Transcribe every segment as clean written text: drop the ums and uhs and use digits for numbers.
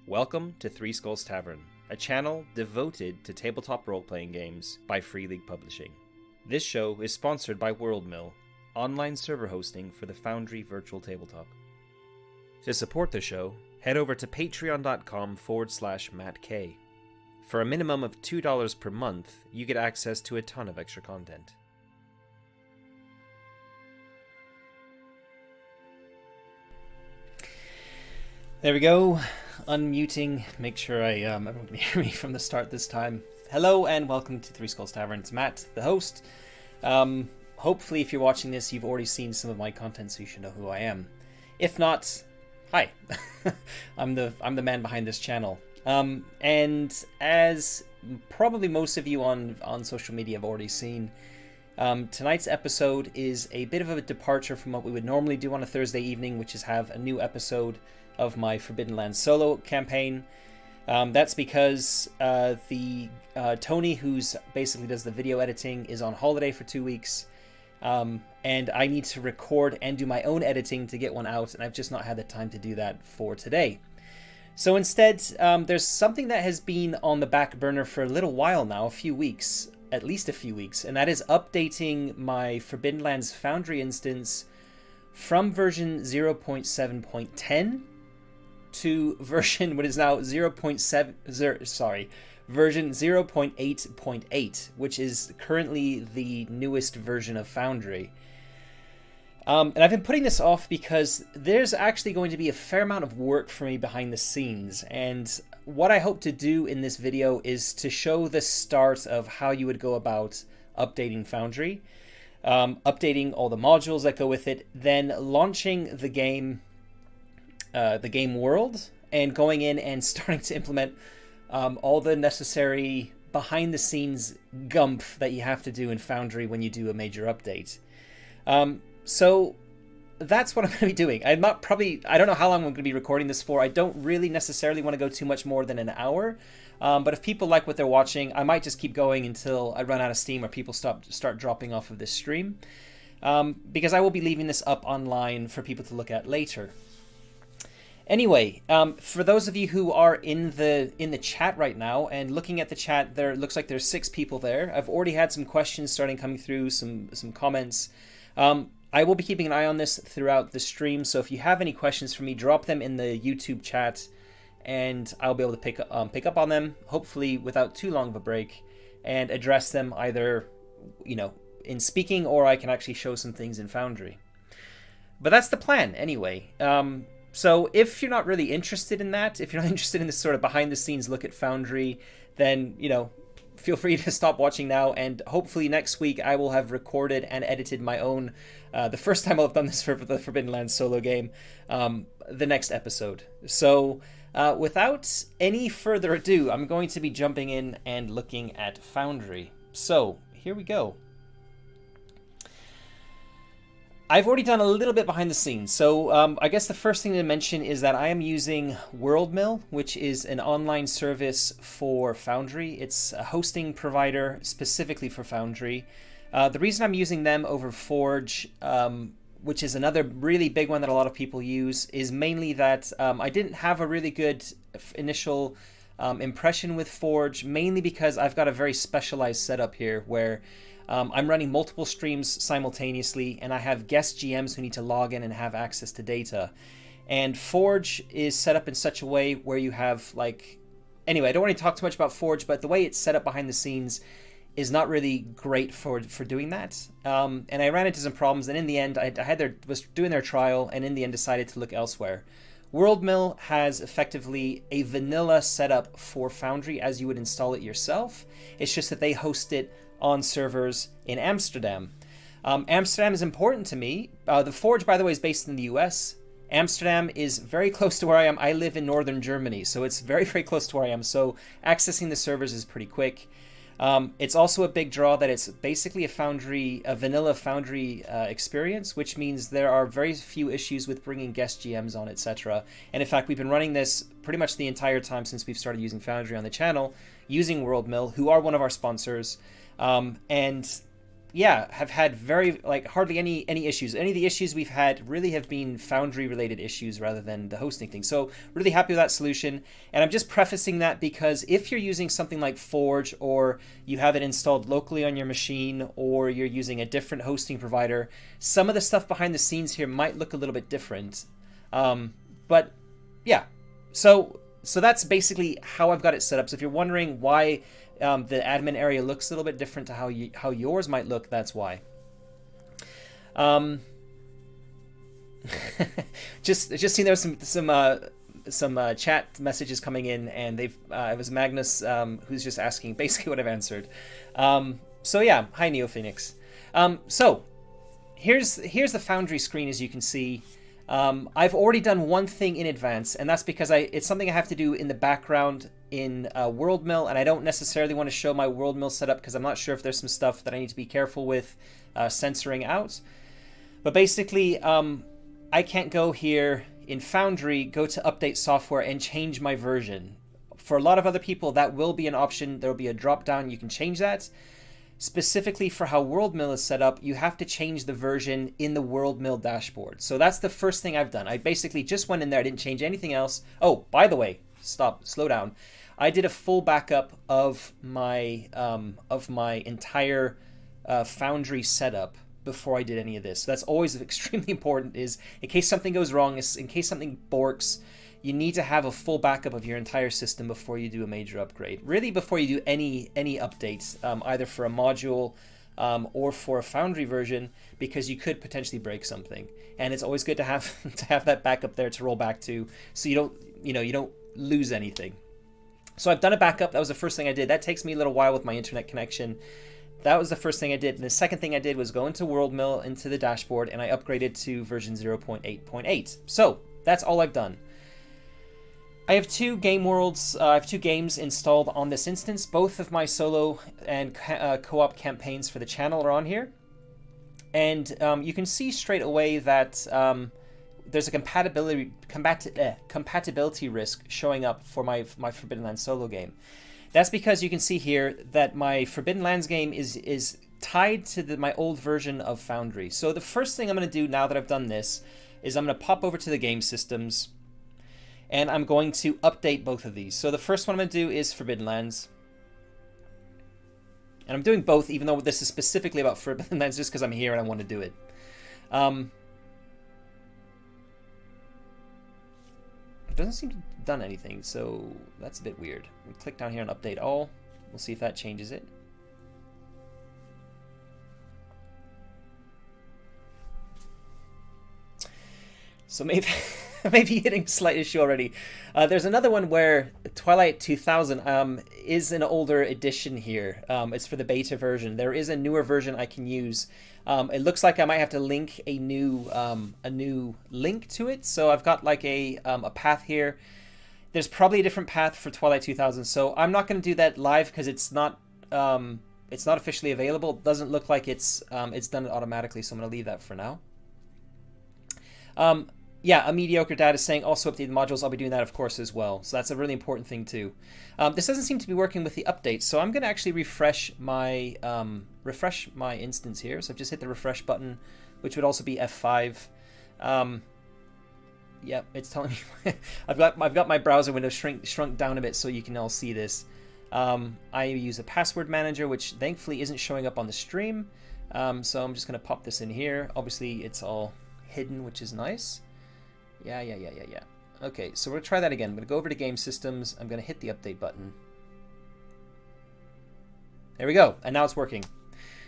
Welcome to Three Skulls Tavern, a channel devoted to tabletop role-playing games by Free League Publishing. This show is sponsored by WorldMill, online server hosting for the Foundry virtual tabletop. To support the show, head over to patreon.com/MattK. For a minimum of $2 per month, you get access to a ton of extra content. There we go. Unmuting. Make sure everyone can hear me from the start this time. Hello and welcome to Three Skulls Tavern. It's Matt, the host. Hopefully, if you're watching this, you've already seen some of my content, so you should know who I am. If not, hi. I'm the man behind this channel. And as probably most of you on social media have already seen, tonight's episode is a bit of a departure from what we would normally do on a Thursday evening, which is have a new episode of my Forbidden Lands solo campaign. That's because Tony, who's basically does the video editing, is on holiday for 2 weeks, and I need to record and do my own editing to get one out, and I've just not had the time to do that for today. So instead, there's something that has been on the back burner for a little while now, at least a few weeks, and that is updating my Forbidden Lands Foundry instance from version 0.7.10 to version what is now version 0.8.8, which is currently the newest version of Foundry. And I've been putting this off because there's actually going to be a fair amount of work for me behind the scenes, and what I hope to do in this video is to show the start of how you would go about updating Foundry, updating all the modules that go with it, then launching the game world, and going in and starting to implement all the necessary behind-the-scenes gumph that you have to do in Foundry when you do a major update. So that's what I'm going to be doing. I don't know how long I'm going to be recording this for. I don't really necessarily want to go too much more than an hour. But if people like what they're watching, I might just keep going until I run out of steam or people start dropping off of this stream. Because I will be leaving this up online for people to look at later. Anyway, for those of you who are in the chat right now and looking at the chat, there looks like there's 6 people there. I've already had some questions starting coming through, some comments. I will be keeping an eye on this throughout the stream, so if you have any questions for me, drop them in the YouTube chat, and I'll be able to pick up on them, hopefully without too long of a break, and address them either, in speaking, or I can actually show some things in Foundry. But that's the plan, anyway. So if you're not really interested in that, if you're not interested in this sort of behind-the-scenes look at Foundry, then, feel free to stop watching now, and hopefully next week I will have recorded and edited my own, the first time I'll have done this for the Forbidden Lands solo game, the next episode. So without any further ado, I'm going to be jumping in and looking at Foundry. So here we go. I've already done a little bit behind the scenes, so I guess the first thing to mention is that I am using WorldMill, which is an online service for Foundry. It's a hosting provider specifically for Foundry. The reason I'm using them over Forge, which is another really big one that a lot of people use, is mainly that I didn't have a really good initial impression with Forge, mainly because I've got a very specialized setup here where I'm running multiple streams simultaneously, and I have guest GMs who need to log in and have access to data. And Forge is set up in such a way where you have, anyway, I don't want to talk too much about Forge, but the way it's set up behind the scenes is not really great for doing that. And I ran into some problems, and in the end, was doing their trial, and in the end decided to look elsewhere. WorldMill has effectively a vanilla setup for Foundry as you would install it yourself. It's just that they host it on servers in Amsterdam. Amsterdam is important to me. The Forge, by the way, is based in the US. Amsterdam is very close to where I am. I live in northern Germany, so it's very, very close to where I am. So accessing the servers is pretty quick. It's also a big draw that it's basically a vanilla Foundry experience, which means there are very few issues with bringing guest GMs on, etc. And in fact, we've been running this pretty much the entire time since we've started using Foundry on the channel, using WorldMill, who are one of our sponsors. And yeah, have had very, like, hardly any issues. Any of the issues we've had really have been Foundry related issues rather than the hosting thing. So really happy with that solution. And I'm just prefacing that because if you're using something like Forge, or you have it installed locally on your machine, or you're using a different hosting provider, some of the stuff behind the scenes here might look a little bit different. But yeah, so that's basically how I've got it set up. So if you're wondering why the admin area looks a little bit different to how yours might look, that's why. Just seeing there was some chat messages coming in, and it was Magnus who's just asking basically what I've answered. So yeah, hi Neo Phoenix. So here's the Foundry screen, as you can see. I've already done one thing in advance, and that's because it's something I have to do in the background in WorldMill, and I don't necessarily want to show my WorldMill setup because I'm not sure if there's some stuff that I need to be careful with censoring out. But basically, I can't go here in Foundry, go to update software, and change my version. For a lot of other people, that will be an option. There will be a drop down. You can change that. Specifically for how WorldMill is set up, you have to change the version in the WorldMill dashboard. So that's the first thing I've done. I basically just went in there. I didn't change anything else. Oh, by the way, slow down. I did a full backup of my entire Foundry setup before I did any of this. So that's always extremely important, is in case something goes wrong, in case something borks, you need to have a full backup of your entire system before you do a major upgrade. Really, before you do any updates, either for a module or for a Foundry version, because you could potentially break something. And it's always good to have that backup there to roll back to, so you don't lose anything. So I've done a backup. That was the first thing I did. That takes me a little while with my internet connection. That was the first thing I did. And the second thing I did was go into WorldMill, into the dashboard, and I upgraded to version 0.8.8. So that's all I've done. I have two game worlds. I have two games installed on this instance. Both of my solo and co-op campaigns for the channel are on here. And you can see straight away that there's a compatibility risk showing up for my Forbidden Lands solo game. That's because you can see here that my Forbidden Lands game is tied to my old version of Foundry. So the first thing I'm going to do now that I've done this is I'm going to pop over to the game systems, and I'm going to update both of these. So the first one I'm going to do is Forbidden Lands. And I'm doing both, even though this is specifically about Forbidden Lands, just because I'm here and I want to do it. It doesn't seem to have done anything, so that's a bit weird. We click down here and update all. We'll see if that changes it. So maybe hitting a slight issue already. There's another one where Twilight 2000 is an older edition here. It's for the beta version. There is a newer version I can use. It looks like I might have to link a new link to it. So I've got like a path here. There's probably a different path for Twilight 2000. So I'm not going to do that live because it's not officially available. It doesn't look like it's done it automatically. So I'm going to leave that for now. Yeah, a mediocre dad is saying also update the modules. I'll be doing that, of course, as well. So that's a really important thing too. This doesn't seem to be working with the updates, so I'm going to actually refresh my instance here. So I've just hit the refresh button, which would also be F5. Yeah, it's telling me I've got my browser window shrunk down a bit so you can all see this. I use a password manager, which thankfully isn't showing up on the stream. So I'm just going to pop this in here. Obviously, it's all hidden, which is nice. Yeah. Okay, so we're going to try that again. I'm going to go over to Game Systems. I'm going to hit the update button. There we go, and now it's working.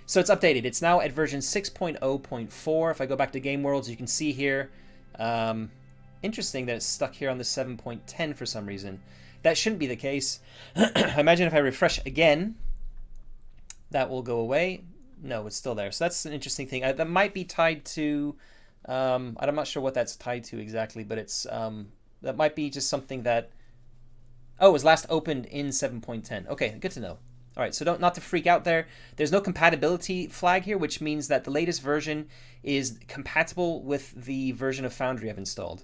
So it's updated. It's now at version 6.0.4. If I go back to Game Worlds, you can see here. Interesting that it's stuck here on the 7.10 for some reason. That shouldn't be the case. I imagine if I refresh again, that will go away. No, it's still there. So that's an interesting thing. That might be tied to... I'm not sure what that's tied to exactly, but it's that might be just something that... Oh, it was last opened in 7.10. Okay, good to know. All right, so not to freak out there. There's no compatibility flag here, which means that the latest version is compatible with the version of Foundry I've installed.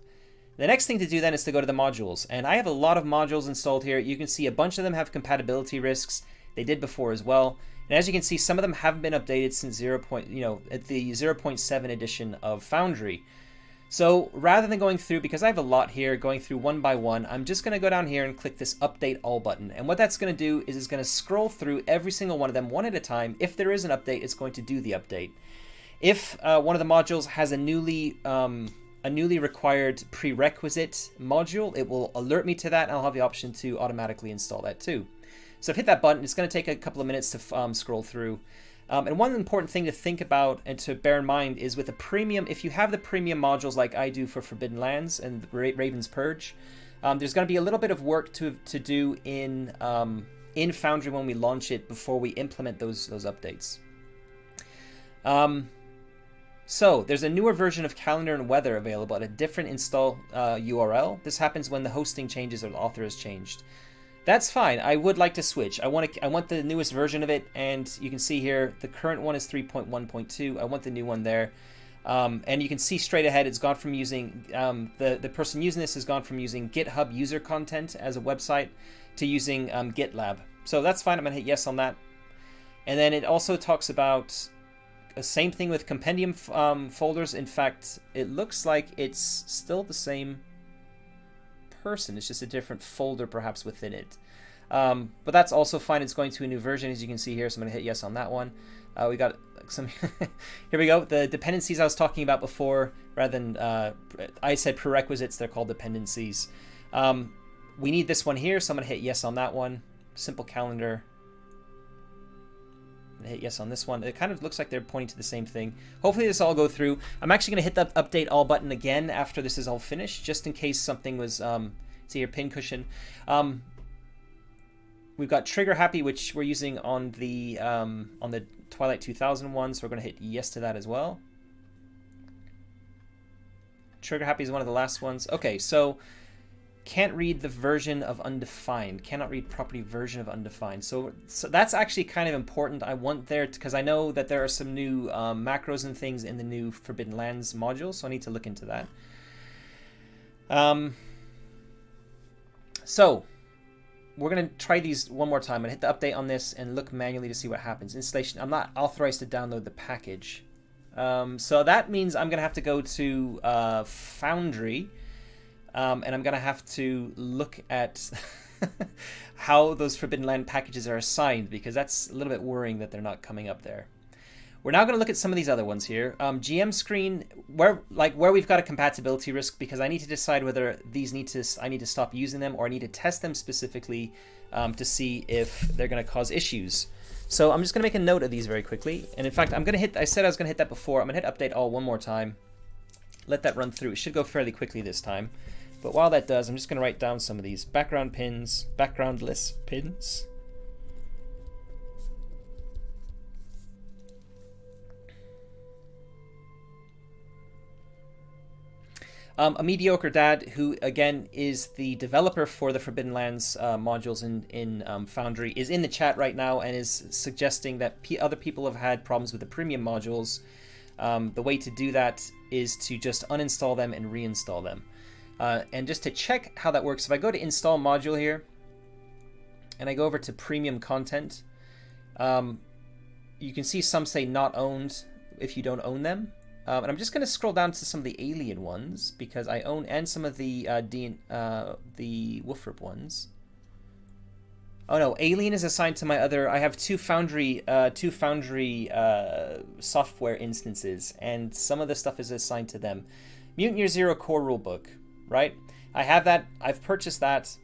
The next thing to do then is to go to the modules. And I have a lot of modules installed here. You can see a bunch of them have compatibility risks. They did before as well. And as you can see, some of them haven't been updated since at the 0.7 edition of Foundry. So rather than going through, because I have a lot here, going through one by one, I'm just going to go down here and click this Update All button. And what that's going to do is it's going to scroll through every single one of them one at a time. If there is an update, it's going to do the update. If one of the modules has a newly required prerequisite module, it will alert me to that, and I'll have the option to automatically install that too. So I've hit that button. It's going to take a couple of minutes to scroll through. And one important thing to think about and to bear in mind is with a premium, if you have the premium modules like I do for Forbidden Lands and Raven's Purge, there's going to be a little bit of work to do in Foundry when we launch it before we implement those updates. So there's a newer version of Calendar and Weather available at a different install URL. This happens when the hosting changes or the author has changed. That's fine. I would like to switch. I want the newest version of it, and you can see here the current one is 3.1.2. I want the new one there, and you can see straight ahead it's gone from using the person using this has gone from using GitHub user content as a website to using GitLab. So that's fine. I'm gonna hit yes on that, and then it also talks about the same thing with compendium folders. In fact, it looks like it's still the same person. It's just a different folder perhaps within it. But that's also fine. It's going to a new version, as you can see here. So I'm going to hit yes on that one. We got some... Here we go. The dependencies I was talking about before, rather than... I said prerequisites. They're called dependencies. We need this one here, so I'm going to hit yes on that one. Simple calendar. Hit yes on this one. It kind of looks like they're pointing to the same thing. Hopefully this all go through. I'm actually going to hit the update all button again after this is all finished, just in case something was see here, pincushion. We've got Trigger Happy, which we're using on the Twilight 2000 one, so we're going to hit yes to that as well. Trigger Happy is one of the last ones. Okay, so can't read the version of undefined. Cannot read property version of undefined. So that's actually kind of important. I want there because I know that there are some new macros and things in the new Forbidden Lands module, so I need to look into that. So we're going to try these one more time. I'm going to hit the update on this and look manually to see what happens. Installation. I'm not authorized to download the package. So that means I'm going to have to go to Foundry. And I'm going to have to look at how those Forbidden Land packages are assigned, because that's a little bit worrying that they're not coming up there. We're now going to look at some of these other ones here. GM screen, where we've got a compatibility risk, because I need to decide whether these I need to stop using them or I need to test them specifically to see if they're going to cause issues. So I'm just going to make a note of these very quickly. And in fact, I said I was going to hit that before. I'm going to hit update all one more time. Let that run through. It should go fairly quickly this time. But while that does, I'm just going to write down some of these background pins, background list pins. A Mediocre Dad, who again is the developer for the Forbidden Lands modules in Foundry, is in the chat right now and is suggesting that other people have had problems with the premium modules. The way to do that is to just uninstall them and reinstall them. And just to check how that works, if I go to install module here and I go over to premium content, you can see some say not owned if you don't own them. And I'm just going to scroll down to some of the alien ones because I own, and some of the Wolfrip ones. Oh no, alien is assigned to my other. I have two Foundry software instances, and some of the stuff is assigned to them. Mutant Year Zero core rulebook. Right, I have that. I've purchased that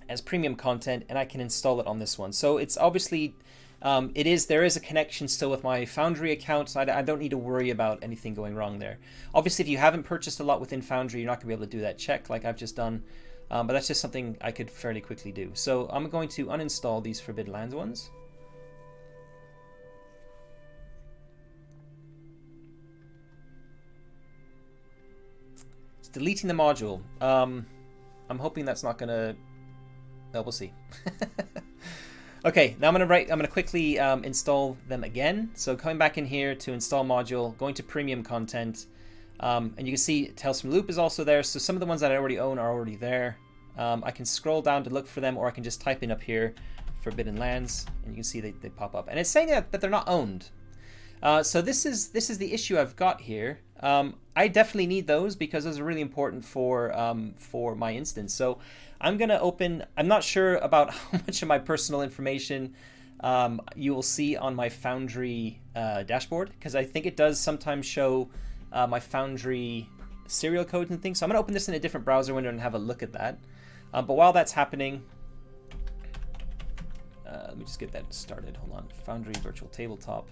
as premium content, and I can install it on this one. So it's obviously, there is a connection still with my Foundry account, so I don't need to worry about anything going wrong there. Obviously, if you haven't purchased a lot within Foundry, you're not going to be able to do that check like I've just done, but that's just something I could fairly quickly do. So I'm going to uninstall these Forbidden Lands ones. Deleting the module. I'm hoping that's not gonna. No, we'll see. Okay, now I'm gonna quickly install them again. So coming back in here to install module, going to premium content, and you can see Tales from Loop is also there. So some of the ones that I already own are already there. I can scroll down to look for them, or I can just type in up here Forbidden Lands, and you can see they pop up. And it's saying that they're not owned. So this is the issue I've got here. I definitely need those because those are really important for my instance. So I'm gonna open. I'm not sure about how much of my personal information you will see on my Foundry dashboard, because I think it does sometimes show my Foundry serial code and things. So I'm gonna open this in a different browser window and have a look at that. But while that's happening, let me just get that started. Hold on. Foundry Virtual Tabletop.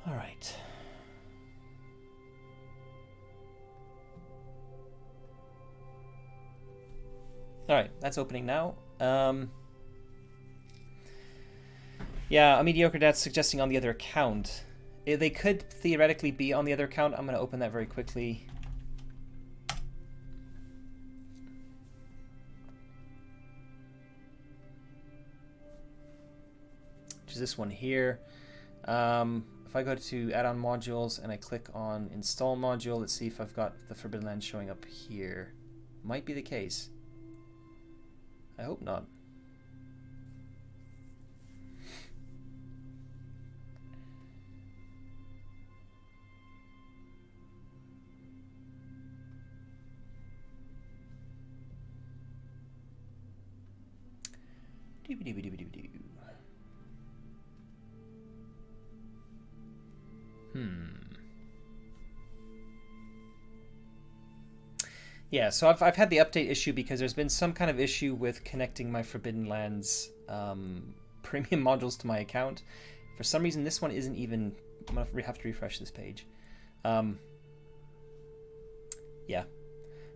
All right. All right, that's opening now. Yeah, a mediocre dad's suggesting on the other account. They could theoretically be on the other account. I'm going to open that very quickly. Which is this one here. If I go to add-on modules and I click on install module, let's see if I've got the Forbidden Lands showing up here. Might be the case. I hope not. Yeah, so I've had the update issue because there's been some kind of issue with connecting my Forbidden Lands premium modules to my account. For some reason, this one isn't even. I'm gonna have to refresh this page. Yeah,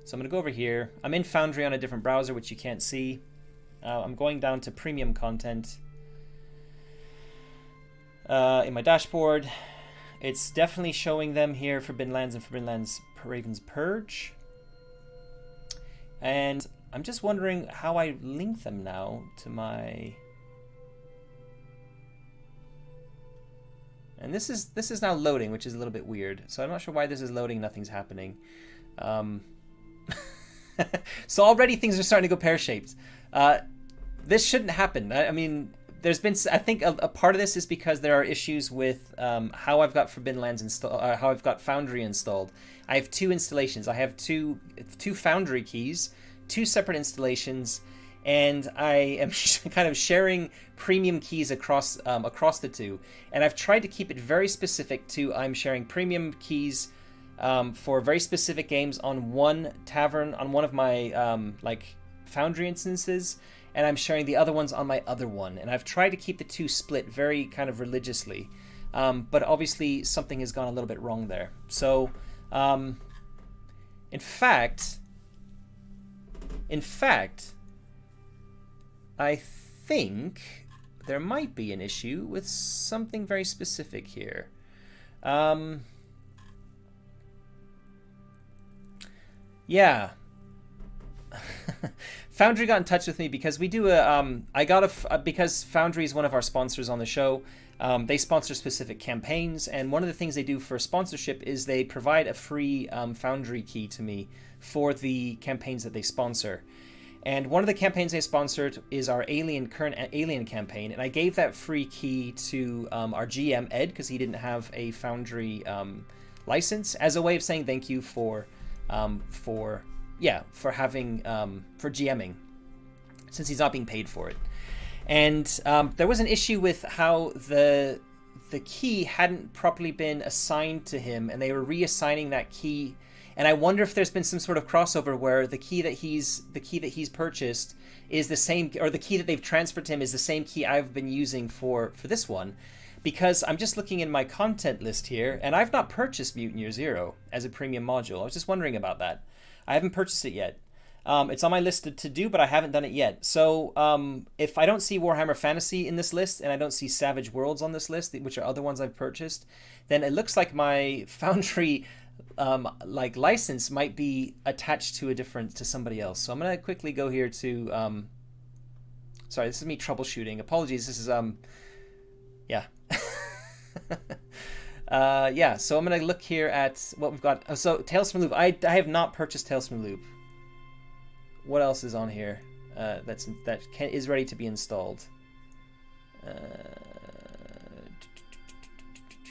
so I'm gonna go over here. I'm in Foundry on a different browser, which you can't see. I'm going down to premium content in my dashboard. It's definitely showing them here, Forbidden Lands and Forbidden Lands Raven's Purge. And I'm just wondering how I link them now to my... And this is now loading, which is a little bit weird. So I'm not sure why this is loading, nothing's happening. So already things are starting to go pear-shaped. This shouldn't happen. I mean, there's been, I think a part of this is because there are issues with how I've got Forbidden Lands installed, how I've got Foundry installed. I have two installations. I have two Foundry keys, two separate installations, and I am kind of sharing premium keys across the two. And I've tried to keep it very specific to I'm sharing premium keys for very specific games on one tavern, on one of my like Foundry instances, and I'm sharing the other ones on my other one. And I've tried to keep the two split very kind of religiously, but obviously something has gone a little bit wrong there. So in fact, I think there might be an issue with something very specific here. Yeah. Foundry got in touch with me because we do because Foundry is one of our sponsors on the show. They sponsor specific campaigns, and one of the things they do for sponsorship is they provide a free Foundry key to me for the campaigns that they sponsor. And one of the campaigns they sponsored is our current Alien campaign, and I gave that free key to our GM Ed because he didn't have a Foundry license, as a way of saying thank you for GMing, since he's not being paid for it. And there was an issue with how the key hadn't properly been assigned to him, and they were reassigning that key. And I wonder if there's been some sort of crossover where the key that he's purchased is the same, or the key that they've transferred to him is the same key I've been using for this one. Because I'm just looking in my content list here, and I've not purchased Mutant Year Zero as a premium module. I was just wondering about that. I haven't purchased it yet. It's on my list to do, but I haven't done it yet. So if I don't see Warhammer Fantasy in this list, and I don't see Savage Worlds on this list, which are other ones I've purchased, then it looks like my Foundry license might be attached to somebody else. So I'm gonna quickly go here to sorry, this is me troubleshooting. Apologies. This is yeah. Yeah, so I'm going to look here at what we've got. Oh, so Tales from Loop. I have not purchased Tales from Loop. What else is on here that is ready to be installed?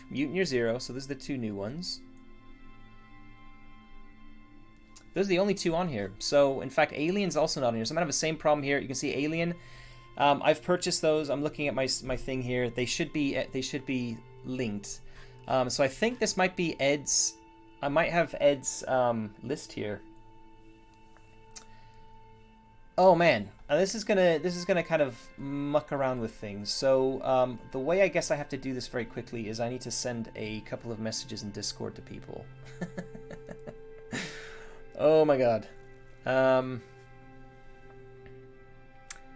Mutant Year Zero. So those are the two new ones. Those are the only two on here. So, in fact, Alien's also not on here. So I'm going to have the same problem here. You can see Alien. I've purchased those. I'm looking at my thing here. They should be linked. So I think this might be Ed's. I might have Ed's list here. Oh man, this is gonna kind of muck around with things. So the way I guess I have to do this very quickly is I need to send a couple of messages in Discord to people. Oh my god.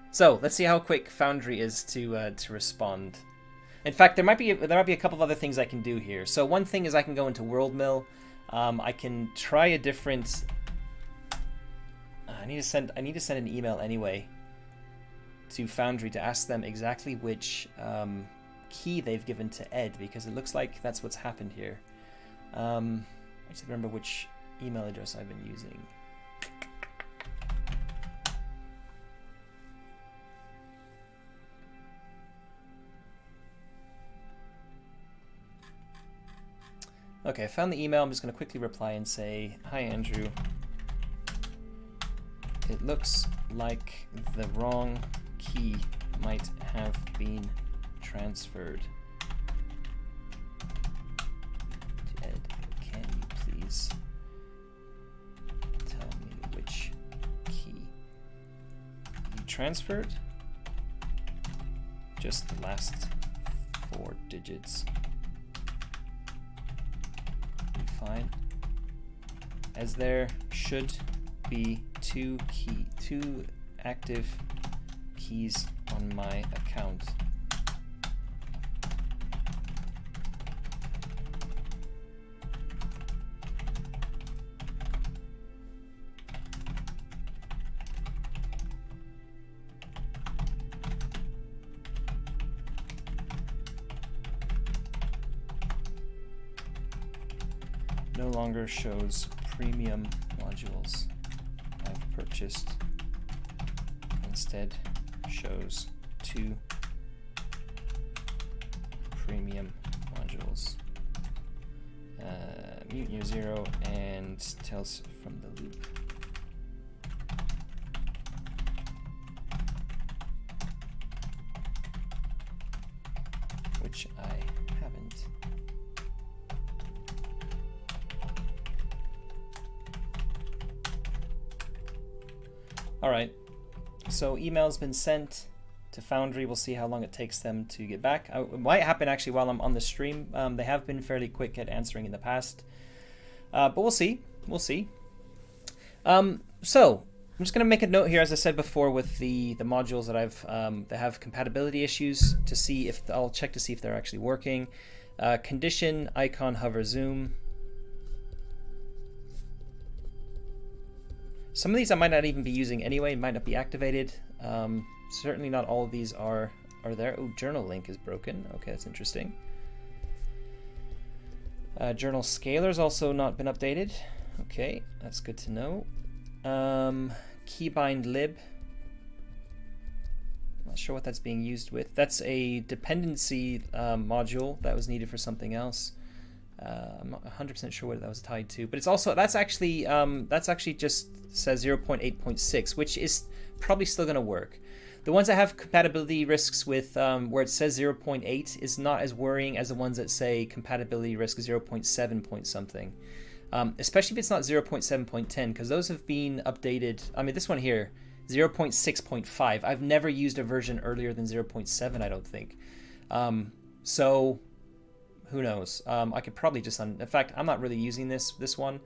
So let's see how quick Foundry is to respond. In fact, there might be a couple of other things I can do here. So one thing is I can go into WorldMill. I can try a different. I need to send an email anyway to Foundry to ask them exactly which key they've given to Ed, because it looks like that's what's happened here. I just remember which email address I've been using. Okay, I found the email. I'm just going to quickly reply and say, "Hi Andrew. It looks like the wrong key might have been transferred. Ed, can you please tell me which key you transferred? Just the last 4 digits. Fine. As there should be 2 active keys on my account. No longer shows premium modules I've purchased. Instead shows 2 premium modules. Mutant Year Zero and Tales from the Loop. Which I haven't. Alright, so email's been sent to Foundry. We'll see how long it takes them to get back. It might happen actually while I'm on the stream. They have been fairly quick at answering in the past. But we'll see. We'll see. So, I'm just going to make a note here, as I said before, with the modules that that have compatibility issues, to see if I'll check to see if they're actually working. Condition, icon, hover, zoom. Some of these I might not even be using anyway, might not be activated. Certainly not all of these are there. Oh, journal link is broken. Okay, that's interesting. Journal scalar's also not been updated. Okay, that's good to know. Keybind lib. Not sure what that's being used with. That's a dependency module that was needed for something else. I'm not 100% sure what that was tied to, but it's also that's actually just says 0.8.6, which is probably still going to work. The ones that have compatibility risks with where it says 0.8 is not as worrying as the ones that say compatibility risk 0.7 point something, especially if it's not 0.7.10, because those have been updated. I mean, this one here, 0.6.5. I've never used a version earlier than 0.7, I don't think. So who knows? I could probably just, in fact, I'm not really using this one,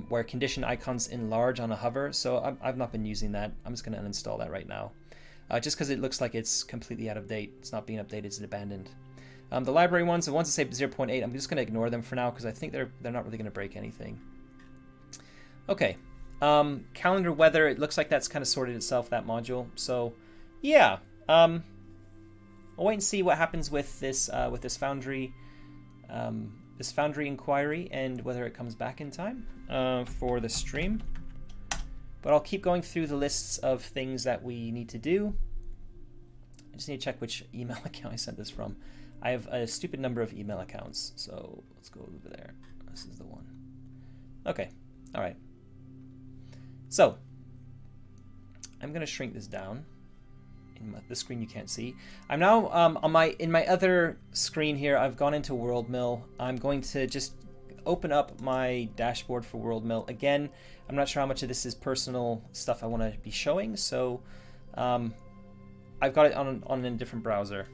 where condition icons enlarge on a hover, so I've not been using that. I'm just going to uninstall that right now, just because it looks like it's completely out of date. It's not being updated, it's abandoned. The library ones, the ones that say 0.8, I'm just going to ignore them for now, because I think they're not really going to break anything. Okay, calendar weather, it looks like that's kind of sorted itself, that module. So yeah, I'll wait and see what happens with this Foundry this Foundry inquiry and whether it comes back in time for the stream. But I'll keep going through the lists of things that we need to do. I just need to check which email account I sent this from. I have a stupid number of email accounts, so let's go over there. This is the one. Okay, all right. So I'm going to shrink this down. In the screen you can't see. I'm now in my other screen here. I've gone into WorldMill. I'm going to just open up my dashboard for WorldMill again. I'm not sure how much of this is personal stuff I want to be showing, so I've got it on a different browser.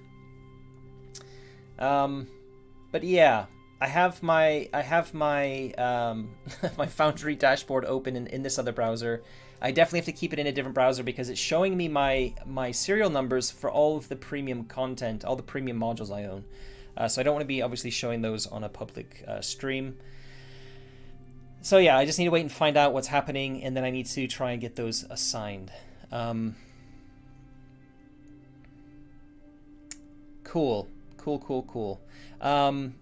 But yeah, I have my my Foundry dashboard open in this other browser. I definitely have to keep it in a different browser because it's showing me my serial numbers for all of the premium content, all the premium modules I own. So I don't want to be obviously showing those on a public stream. So yeah, I just need to wait and find out what's happening, and then I need to try and get those assigned. Cool.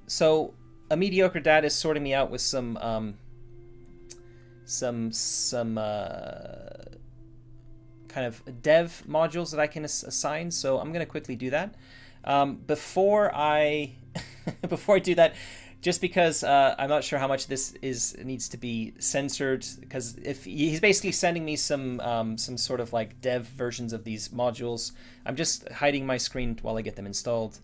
So a mediocre dad is sorting me out with some kind of dev modules that I can assign. So I'm going to quickly do that. Before I do that, just because I'm not sure how much this needs to be censored, because if he's basically sending me some sort of like dev versions of these modules, I'm just hiding my screen while I get them installed.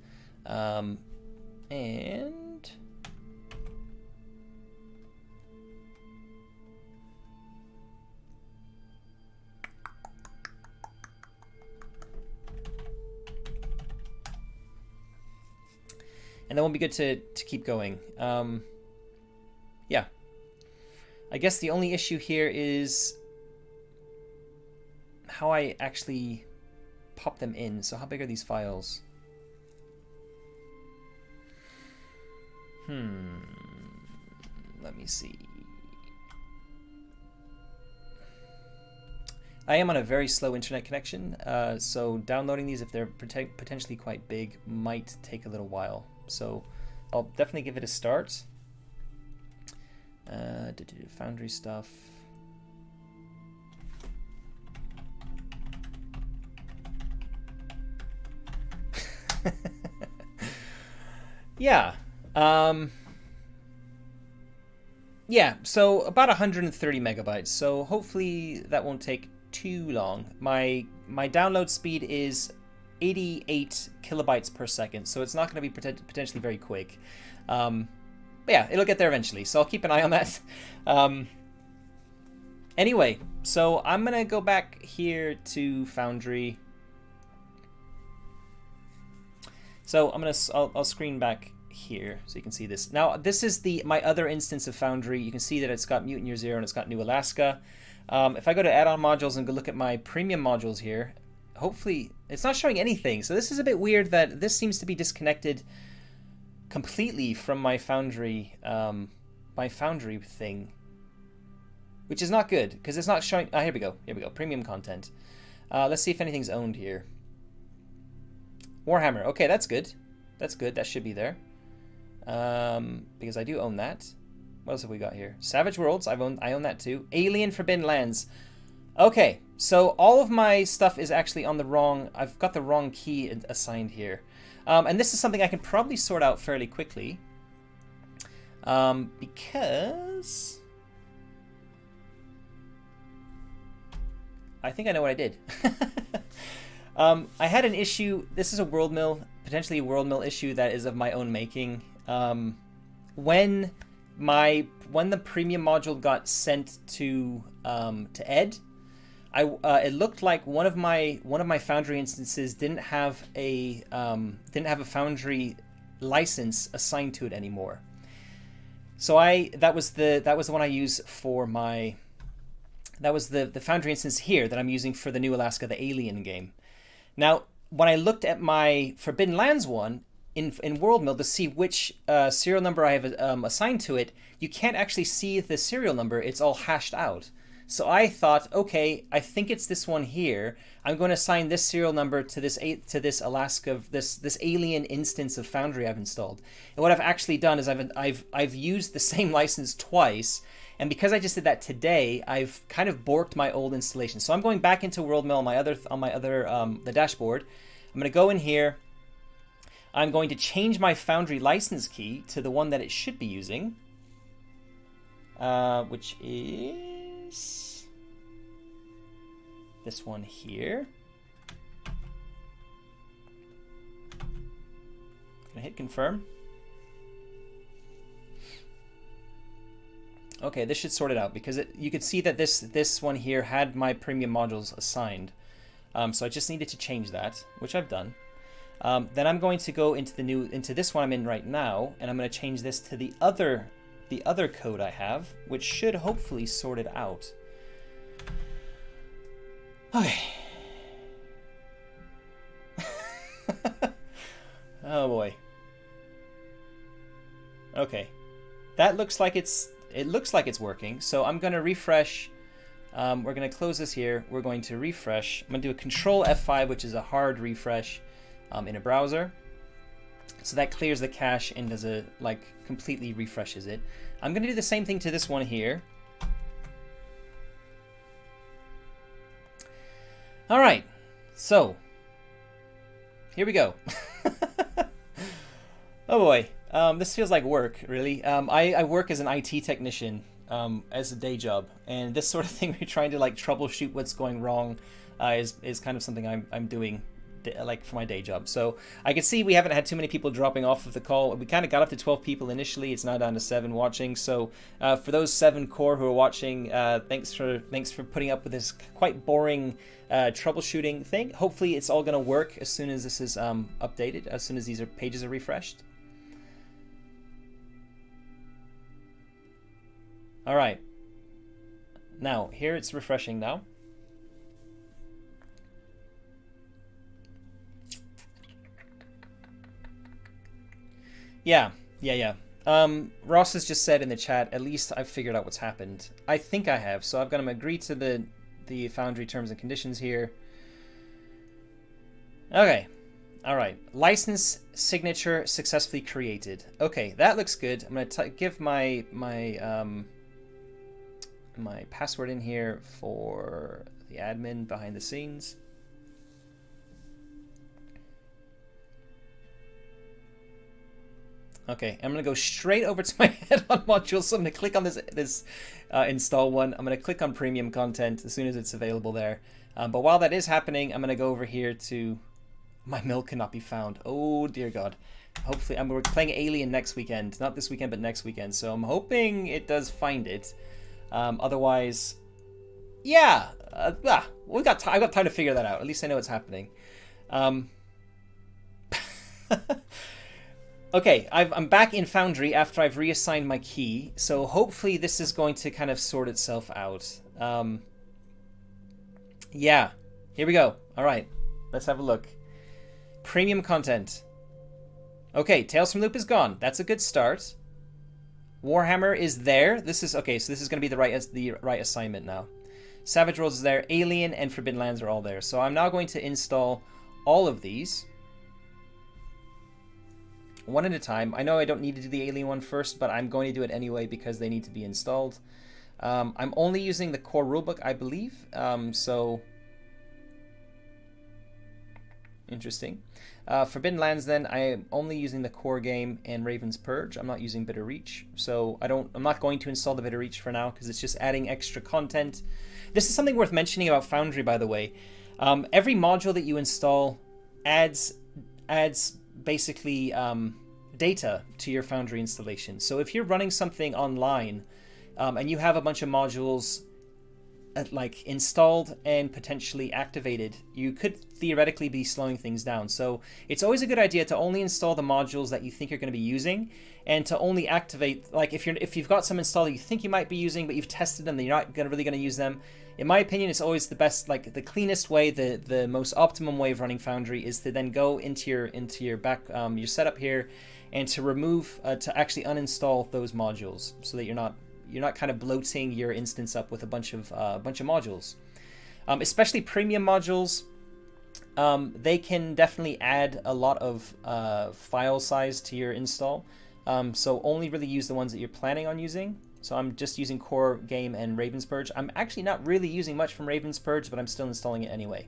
And that won't be good to keep going. Yeah. I guess the only issue here is how I actually pop them in. So how big are these files? Let me see. I am on a very slow internet connection, so downloading these, if they're potentially quite big, might take a little while. So I'll definitely give it a start. Foundry stuff. Yeah. Yeah, so about 130 megabytes. So hopefully that won't take too long. My download speed is 88 kilobytes per second, so it's not going to be potentially very quick. But yeah, it'll get there eventually, so I'll keep an eye on that. Anyway, so I'm going to go back here to Foundry. So I'll screen back here so you can see this. Now, this is my other instance of Foundry. You can see that it's got Mutant Year Zero and it's got New Alaska. If I go to add-on modules and go look at my premium modules here, hopefully it's not showing anything. So this is a bit weird that this seems to be disconnected completely from my Foundry thing, which is not good because it's not showing. Here we go. Premium content. Let's see if anything's owned here. Warhammer. Okay, that's good. That should be there. Because I do own that. What else have we got here? Savage Worlds. I own that too. Alien Forbidden Lands. Okay, so all of my stuff is actually on the wrong. I've got the wrong key assigned here, and this is something I can probably sort out fairly quickly. Because I think I know what I did. I had an issue. This is potentially a WorldMill issue that is of my own making. When the premium module got sent to Ed, it looked like one of my Foundry instances didn't have a Foundry license assigned to it anymore. So that was the one I use for my. That was the Foundry instance here that I'm using for the New Alaska, the Alien game. Now, when I looked at my Forbidden Lands one in WorldMill to see which serial number I have assigned to it, you can't actually see the serial number. It's all hashed out. So I thought, okay, I think it's this one here. I'm going to assign this serial number to this Alaska, this alien instance of Foundry I've installed. And what I've actually done is I've used the same license twice. And because I just did that today, I've kind of borked my old installation. So I'm going back into WorldMill on the dashboard. I'm going to go in here. I'm going to change my Foundry license key to the one that it should be using, which is this one here. Gonna hit confirm. Okay, this should sort it out because you could see that this one here had my premium modules assigned. So I just needed to change that, which I've done. Then I'm going to go into this one I'm in right now, and I'm going to change this to the other code I have, which should hopefully sort it out. Okay. Oh boy. Okay. That looks like it looks like it's working. So I'm going to refresh. We're going to close this here. We're going to refresh. I'm going to do a Control F5, which is a hard refresh in a browser. So that clears the cache and does completely refreshes it. I'm going to do the same thing to this one here. All right. So here we go. Oh boy. This feels like work, really. I work as an IT technician as a day job, and this sort of thing, we're trying to troubleshoot what's going wrong, is kind of something I'm doing for my day job. So I can see we haven't had too many people dropping off of the call. We kind of got up to 12 people initially. It's now down to 7 watching. So for those 7 core who are watching, thanks for putting up with this quite boring troubleshooting thing. Hopefully it's all going to work as soon as this is updated, as soon as these pages are refreshed. All right. Now, here it's refreshing now. Yeah. Ross has just said in the chat, at least I've figured out what's happened. I think I have. So I've got to agree to the Foundry terms and conditions here. Okay. All right. License signature successfully created. Okay, that looks good. I'm going to give my password in here for the admin behind the scenes. Okay, I'm going to go straight over to my head-on module, so I'm going to click on this install one. I'm going to click on premium content as soon as it's available there. But while that is happening, I'm going to go over here to my mill cannot be found. Oh, dear God. Hopefully, we're playing Alien next weekend. Not this weekend, but next weekend. So I'm hoping it does find it. Otherwise, yeah. I've got time to figure that out. At least I know what's happening. Okay, I'm back in Foundry after I've reassigned my key, so hopefully this is going to kind of sort itself out. Yeah, here we go. All right, let's have a look. Premium content. Okay, Tales from Loop is gone. That's a good start. Warhammer is there. This is okay, so this is going to be the right assignment now. Savage Worlds is there. Alien and Forbidden Lands are all there. So I'm now going to install all of these one at a time. I know I don't need to do the Alien one first, but I'm going to do it anyway because they need to be installed. I'm only using the core rulebook, I believe. So interesting. Forbidden Lands, then I am only using the core game and Raven's Purge. I'm not using Bitter Reach, so I'm not going to install the Bitter Reach for now because it's just adding extra content. This is something worth mentioning about Foundry, by the way. Every module that you install adds basically data to your Foundry installation. So if you're running something online and you have a bunch of modules installed and potentially activated, you could theoretically be slowing things down. So it's always a good idea to only install the modules that you think you're going to be using, and to only activate, if you've got some installed that you think you might be using but you've tested them and you're not really going to use them. In my opinion, it's always the best, the cleanest way, the most optimum way of running Foundry is to then go into your back your setup here, and to remove to actually uninstall those modules so that you're not kind of bloating your instance up with a bunch of modules. Especially premium modules, they can definitely add a lot of file size to your install. So only really use the ones that you're planning on using. So I'm just using Core Game and Ravensburg. I'm actually not really using much from Ravensburg, but I'm still installing it anyway.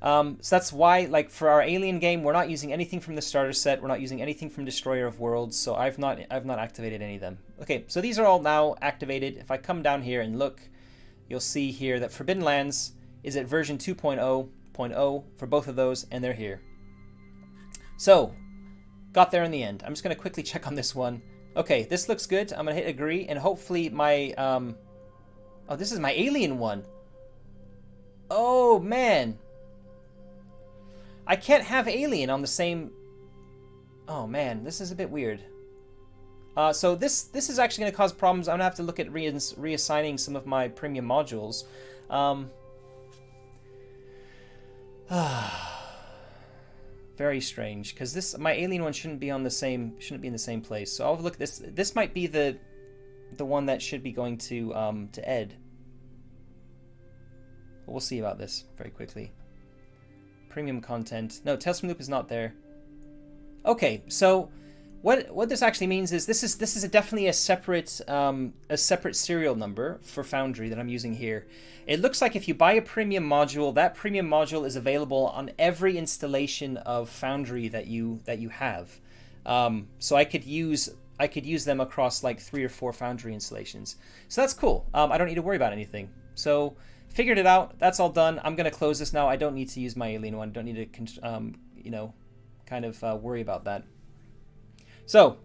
So that's why, like for our Alien game, we're not using anything from the starter set. We're not using anything from Destroyer of Worlds. So I've not activated any of them. Okay, so these are all now activated. If I come down here and look, you'll see here that Forbidden Lands is at version 2.0.0 for both of those, and they're here. So got there in the end. I'm just going to quickly check on this one. Okay, this looks good. I'm going to hit agree, and hopefully my... oh, this is my Alien one. Oh, man. I can't have Alien on the same... Oh, man, this is a bit weird. So this is actually going to cause problems. I'm going to have to look at reassigning some of my premium modules. Very strange, because my Alien one shouldn't be in the same place. So I'll look at this. This might be the one that should be going to Ed. We'll see about this very quickly. Premium content. No, Tales from Loop is not there. Okay, so what this actually means is this is definitely a separate serial number for Foundry that I'm using here. It looks like if you buy a premium module, that premium module is available on every installation of Foundry that you have. So I could use them across like 3 or 4 Foundry installations. So that's cool. I don't need to worry about anything. So figured it out. That's all done. I'm gonna close this now. I don't need to use my Alien one. Don't need to kind of worry about that. So,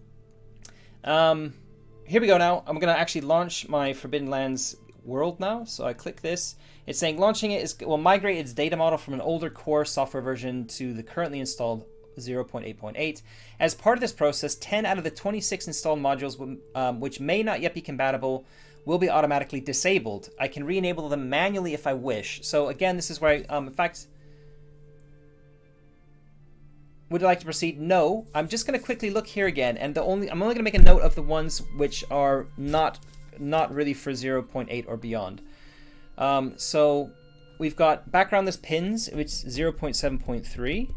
here we go now. I'm going to actually launch my Forbidden Lands world now. So I click this. It's saying launching it will migrate its data model from an older core software version to the currently installed 0.8.8. As part of this process, 10 out of the 26 installed modules, which may not yet be compatible, will be automatically disabled. I can re-enable them manually if I wish. So again, this is where I, in fact... Would you like to proceed? No. I'm just going to quickly look here again, and I'm only going to make a note of the ones which are not really for 0.8 or beyond. So we've got background list pins, which is 0.7.3.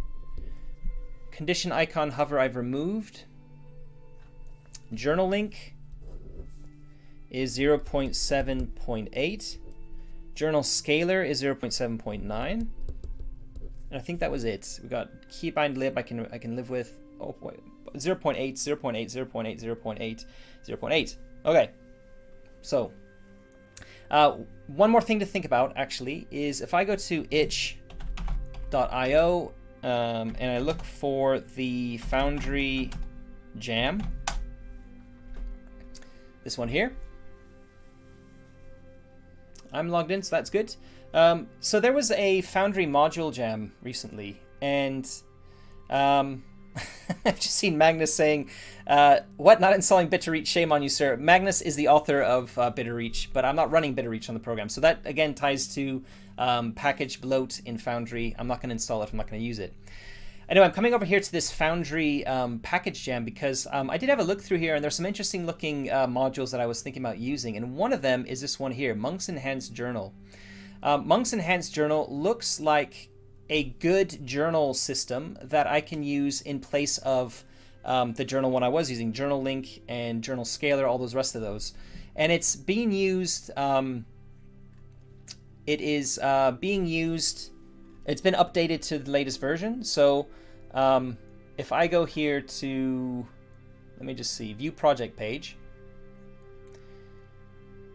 Condition icon hover I've removed. Journal link is 0.7.8. Journal scalar is 0.7.9. And I think that was it. We got keybind lib I can live with. Oh boy. 0.8, 0.8, 0.8, 0.8, 0.8. Okay. So one more thing to think about actually is if I go to itch.io and I look for the Foundry jam. This one here. I'm logged in, so that's good. So there was a Foundry module jam recently, and I've just seen Magnus saying, what, not installing Bitterreach? Shame on you, sir. Magnus is the author of Bitterreach, but I'm not running Bitterreach on the program. So that, again, ties to package bloat in Foundry. I'm not going to install it. I'm not going to use it. Anyway, I'm coming over here to this Foundry package jam because I did have a look through here, and there's some interesting looking modules that I was thinking about using, and one of them is this one here, Monk's Enhanced Journal. Monk's Enhanced Journal looks like a good journal system that I can use in place of the journal one I was using, Journal Link and Journal Scalar, all those rest of those. And it's being used, it's been updated to the latest version. So if I go here to, let me just see, view project page,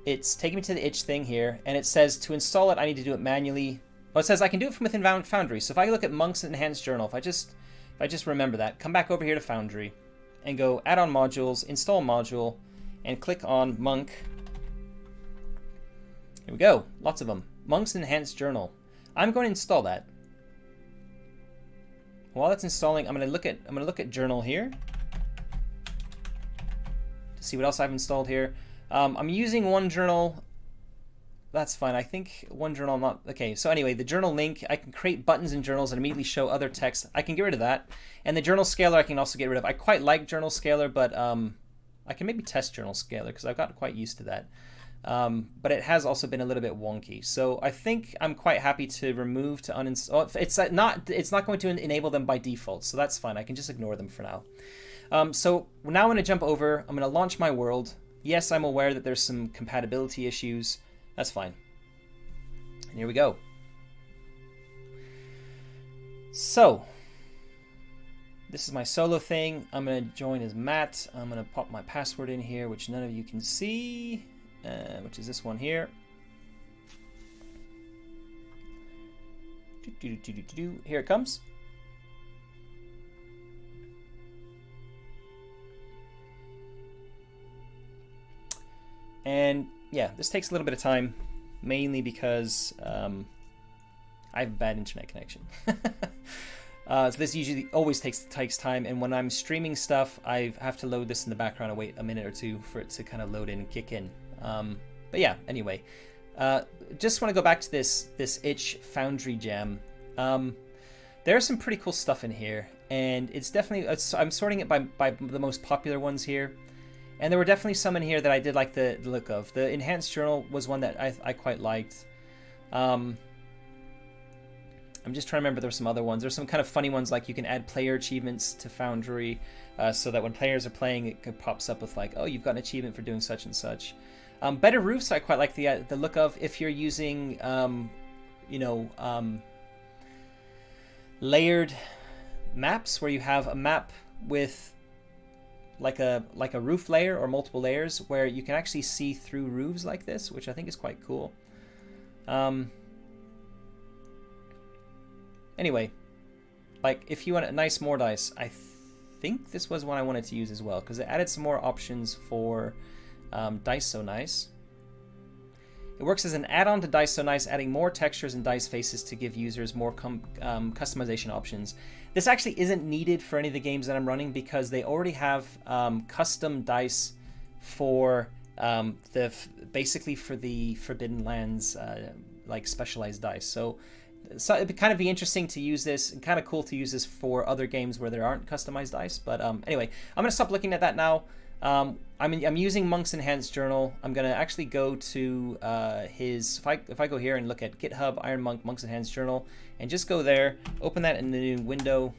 it's taking me to the itch thing here, and it says to install it, I need to do it manually. Well, it says I can do it from within Foundry. So if I look at Monk's Enhanced Journal, if I just remember that, come back over here to Foundry, and go Add-on Modules, Install Module, and click on Monk. Here we go, lots of them. Monk's Enhanced Journal. I'm going to install that. While that's installing, I'm going to look at Journal here to see what else I've installed here. I'm using one journal. That's fine. I think one journal, not okay. So anyway, the journal link, I can create buttons in journals and immediately show other text. I can get rid of that. And the journal scalar I can also get rid of. I quite like journal scalar, but I can maybe test journal scaler because I've gotten quite used to that. But it has also been a little bit wonky. So I think I'm quite happy to remove, to uninstall. It's not going to enable them by default, so that's fine. I can just ignore them for now. So now I'm going to jump over. I'm going to launch my world. Yes, I'm aware that there's some compatibility issues. That's fine. And here we go. So this is my solo thing. I'm going to join as Matt. I'm going to pop my password in here, which none of you can see. Which is this one here. Here it comes. And yeah, this takes a little bit of time, mainly because I have a bad internet connection. So this usually always takes time, and when I'm streaming stuff, I have to load this in the background and wait a minute or two for it to kind of load in and kick in. But yeah, anyway, just want to go back to this itch Foundry gem. There's some pretty cool stuff in here, and it's definitely, I'm sorting it by the most popular ones here, and there were definitely some in here that I did like the look of. The enhanced journal was one that I quite liked. I'm just trying to remember, there's some other ones. There's some kind of funny ones, like you can add player achievements to Foundry, so that when players are playing, it pops up with like, oh, you've got an achievement for doing such and such. Better roofs, I quite like the look of. If you're using, layered maps, where you have a map with like a roof layer or multiple layers, where you can actually see through roofs like this, which I think is quite cool. Anyway, like if you want a nice more dice, I think this was one I wanted to use as well, because it added some more options for Dice So Nice. It works as an add-on to Dice So Nice, adding more textures and dice faces to give users more customization options. This actually isn't needed for any of the games that I'm running, because they already have custom dice for basically for the Forbidden Lands like specialized dice. So it'd kind of be interesting to use this, and kind of cool to use this for other games where there aren't customized dice. But anyway, I'm gonna stop looking at that now. I'm using Monk's Enhanced Journal. I'm gonna actually go to his. If I go here and look at GitHub, Iron Monk, Monk's Enhanced Journal, and just go there, open that in the new window,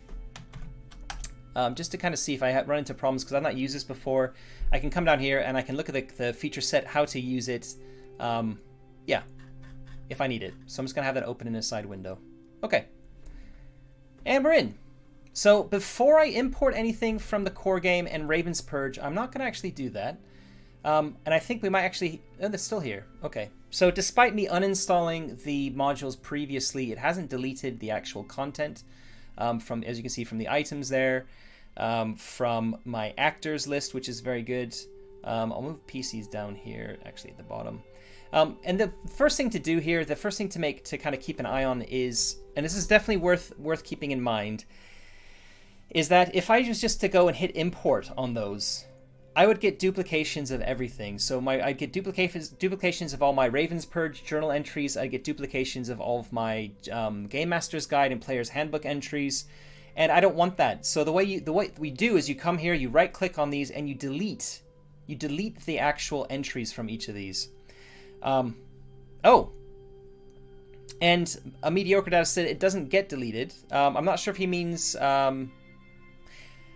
just to kind of see if I run into problems, because I've not used this before. I can come down here and I can look at the feature set, how to use it. Yeah, if I need it. So I'm just gonna have that open in a side window. Okay, and we're in. So before I import anything from the core game and Raven's Purge, I'm not going to actually do that. And I think we might actually... Oh, that's still here. Okay. So despite me uninstalling the modules previously, it hasn't deleted the actual content from, as you can see, from the items there, from my actors list, which is very good. I'll move PCs down here, actually at the bottom. And the first thing to do here, the first thing to kind of keep an eye on is, and this is definitely worth keeping in mind, is that if I was just to go and hit import on those, I would get duplications of everything. So I'd get duplications of all my Raven's Purge journal entries. I'd get duplications of all of my Game Master's Guide and Player's Handbook entries, and I don't want that. So the way we do is you come here, you right click on these, and you delete the actual entries from each of these. Oh. And a mediocre data said it doesn't get deleted. I'm not sure if he means...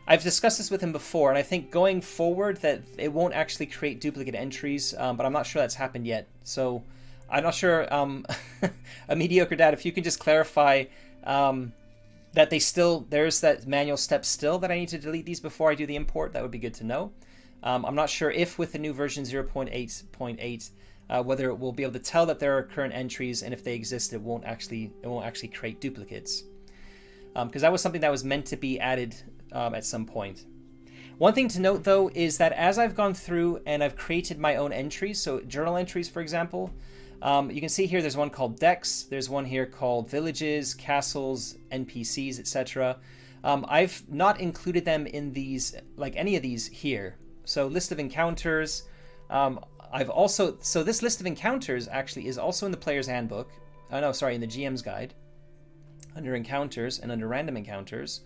I've discussed this with him before, and I think going forward that it won't actually create duplicate entries, but I'm not sure that's happened yet. So I'm not sure, a mediocre dad, if you can just clarify that there's that manual step still that I need to delete these before I do the import, that would be good to know. I'm not sure if with the new version 0.8.8, whether it will be able to tell that there are current entries, and if they exist, it won't actually create duplicates. Because that was something that was meant to be added at some point. One thing to note though is that as I've gone through and I've created my own entries, so journal entries for example, you can see here there's one called decks, there's one here called villages, castles, NPCs, etc. I've not included them in these, like any of these here. So list of encounters, so this list of encounters actually is also in the player's handbook, in the GM's guide, under encounters and under random encounters.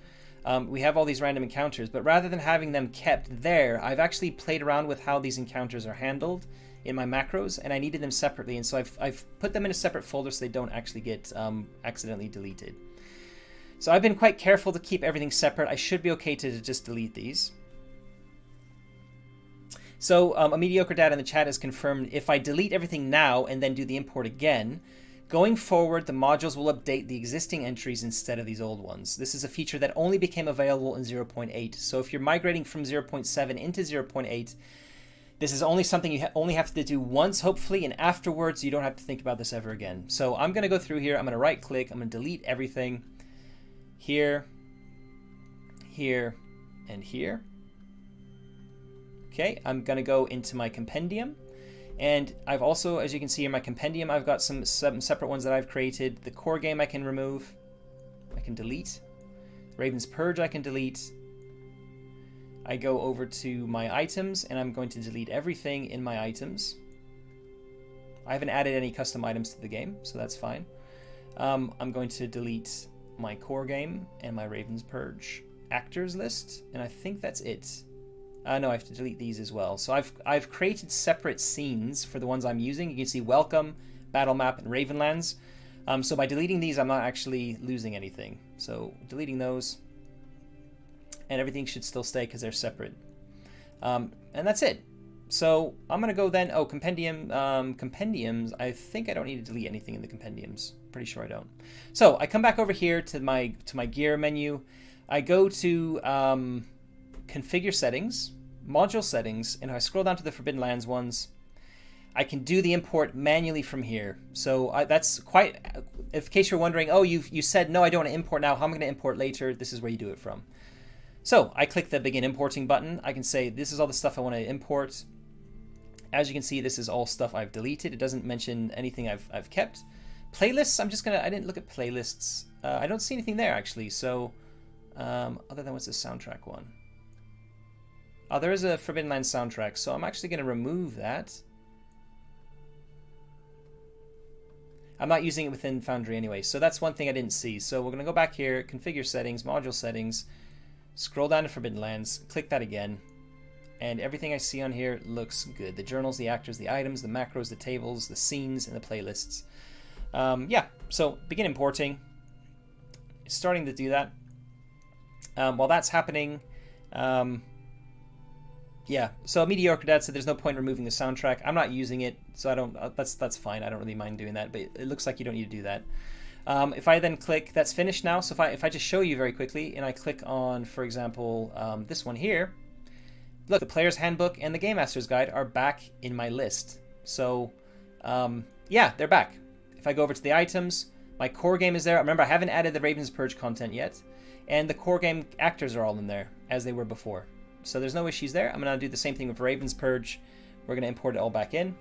we have all these random encounters, but rather than having them kept there, I've actually played around with how these encounters are handled in my macros, and I needed them separately, and so I've put them in a separate folder so they don't actually get accidentally deleted. So I've been quite careful to keep everything separate. I should be okay to just delete these. So a mediocre dad in the chat has confirmed if I delete everything now and then do the import again, going forward, the modules will update the existing entries instead of these old ones. This is a feature that only became available in 0.8. So if you're migrating from 0.7 into 0.8, this is only something you only have to do once, hopefully, and afterwards you don't have to think about this ever again. So I'm going to go through here. I'm going to right-click. I'm going to delete everything here, here, and here. Okay, I'm going to go into my compendium. And I've also, as you can see in my compendium, I've got some separate ones that I've created. The core game I can remove. I can delete. Raven's Purge I can delete. I go over to my items, and I'm going to delete everything in my items. I haven't added any custom items to the game, so that's fine. I'm going to delete my core game and my Raven's Purge actors list, and I think that's it. No, I have to delete these as well. So I've created separate scenes for the ones I'm using. You can see Welcome, Battle Map, and Ravenlands. So by deleting these, I'm not actually losing anything. So deleting those, and everything should still stay because they're separate. And that's it. So I'm gonna go then. Oh, compendium, compendiums. I think I don't need to delete anything in the compendiums. Pretty sure I don't. So I come back over here to my gear menu. I go to configure settings, module settings, and if I scroll down to the Forbidden Lands ones, I can do the import manually from here. So that's quite. In case you're wondering, oh, you said no, I don't want to import now. How am I going to import later? This is where you do it from. So I click the begin importing button. I can say this is all the stuff I want to import. As you can see, this is all stuff I've deleted. It doesn't mention anything I've kept. Playlists, I didn't look at playlists. I don't see anything there actually. So other than what's the soundtrack one? Oh, there is a Forbidden Lands soundtrack. So I'm actually going to remove that. I'm not using it within Foundry anyway. So that's one thing I didn't see. So we're going to go back here, configure settings, module settings, scroll down to Forbidden Lands, click that again. And everything I see on here looks good. The journals, the actors, the items, the macros, the tables, the scenes, and the playlists. Yeah, so begin importing. It's starting to do that. While that's happening, yeah, so Mediocre Dad said there's no point removing the soundtrack. I'm not using it, so I don't. That's fine. I don't really mind doing that, but it looks like you don't need to do that. If I then click, that's finished now. So if I just show you very quickly, and I click on, for example, this one here, look, the Player's Handbook and the Game Master's Guide are back in my list. So yeah, they're back. If I go over to the items, my core game is there. Remember, I haven't added the Raven's Purge content yet, and the core game actors are all in there as they were before. So there's no issues there. I'm going to do the same thing with Raven's Purge. We're going to import it all back in.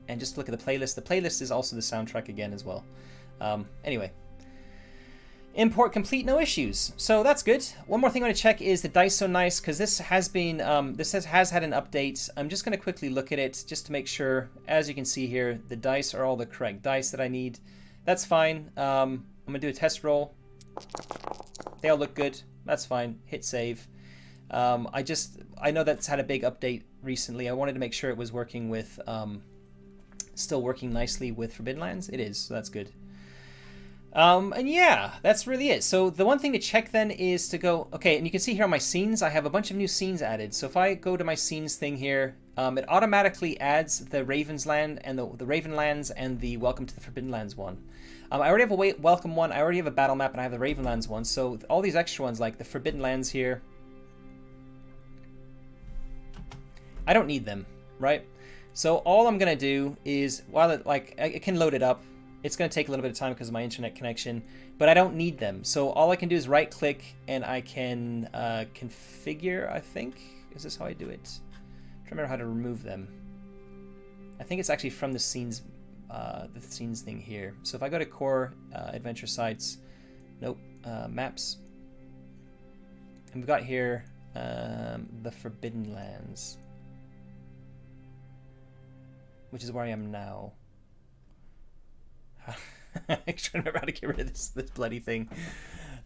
And just look at the playlist. The playlist is also the soundtrack again as well. Anyway. Import complete, no issues. So that's good. One more thing I want to check is the dice so nice, because this has been, has had an update. I'm just going to quickly look at it just to make sure. As you can see here, the dice are all the correct dice that I need. That's fine. I'm going to do a test roll. They all look good. That's fine. Hit save. I know that's had a big update recently. I wanted to make sure it was working with, still working nicely with Forbidden Lands. It is, so that's good. And yeah, that's really it. So the one thing to check then is to go, okay, and you can see here on my scenes, I have a bunch of new scenes added. So if I go to my scenes thing here, it automatically adds the Raven's Land and the Ravenlands and the Welcome to the Forbidden Lands one. I already have a Welcome one, I already have a Battle Map, and I have the Ravenlands one. So all these extra ones, like the Forbidden Lands here, I don't need them, right? So all I'm gonna do is, while it can load it up, it's gonna take a little bit of time because of my internet connection, but I don't need them. So all I can do is right click and I can configure, I think. Is this how I do it? I'm trying to remember how to remove them. I think it's actually from the scenes thing here. So if I go to core adventure sites, nope, maps, and we've got here the Forbidden Lands, which is where I am now. I'm trying to remember how to get rid of this bloody thing.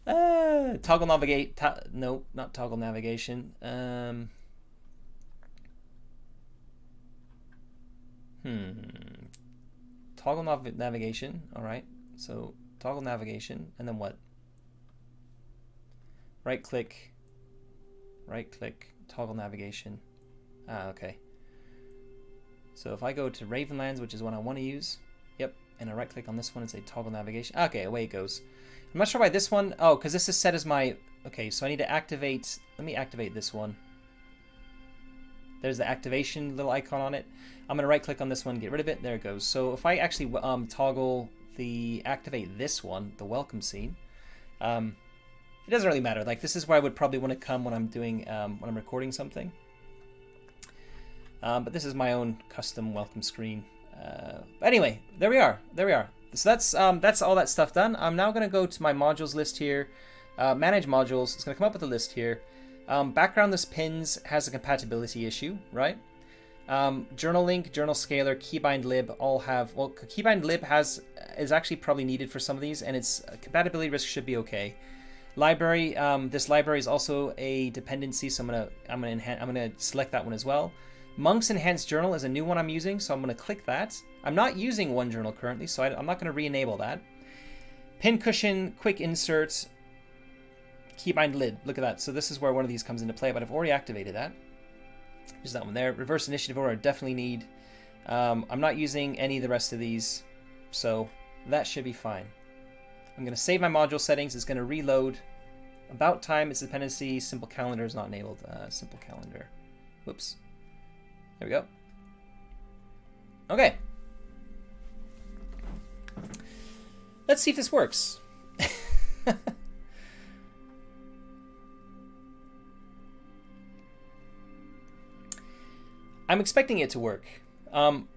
Toggle navigate. No, not toggle navigation. Toggle navigation. All right. So toggle navigation, and then what? Right click. Right click. Toggle navigation. Okay. So if I go to Ravenlands, which is what I want to use, yep, and I right click on this one and say toggle navigation. Okay, away it goes. I'm not sure why this one. Oh, because this is set as my. Okay, so I need to activate. Let me activate this one. There's the activation little icon on it. I'm going to right click on this one, get rid of it. There it goes. So if I actually toggle the activate this one, the welcome scene, it doesn't really matter. Like, this is where I would probably want to come when I'm doing when I'm recording something. But this is my own custom welcome screen. But anyway, there we are. There we are. So that's all that stuff done. I'm now going to go to my modules list here, manage modules. It's going to come up with a list here. Backgroundless pins has a compatibility issue, right? Journal link, journal scaler, keybind lib all have, well, keybind lib is actually probably needed for some of these, and its compatibility risk should be okay. Library, this library is also a dependency, so I'm gonna select that one as well. Monk's Enhanced Journal is a new one I'm using, so I'm gonna click that. I'm not using OneJournal currently, so I'm not gonna re-enable that. Pin cushion, quick insert, keybind lid. Look at that. So this is where one of these comes into play, but I've already activated that. There's that one there. Reverse initiative order I definitely need. I'm not using any of the rest of these, so that should be fine. I'm going to save my module settings. It's going to reload. About time, it's dependency. Simple calendar is not enabled. Simple calendar. Whoops. There we go. Okay. Let's see if this works. I'm expecting it to work.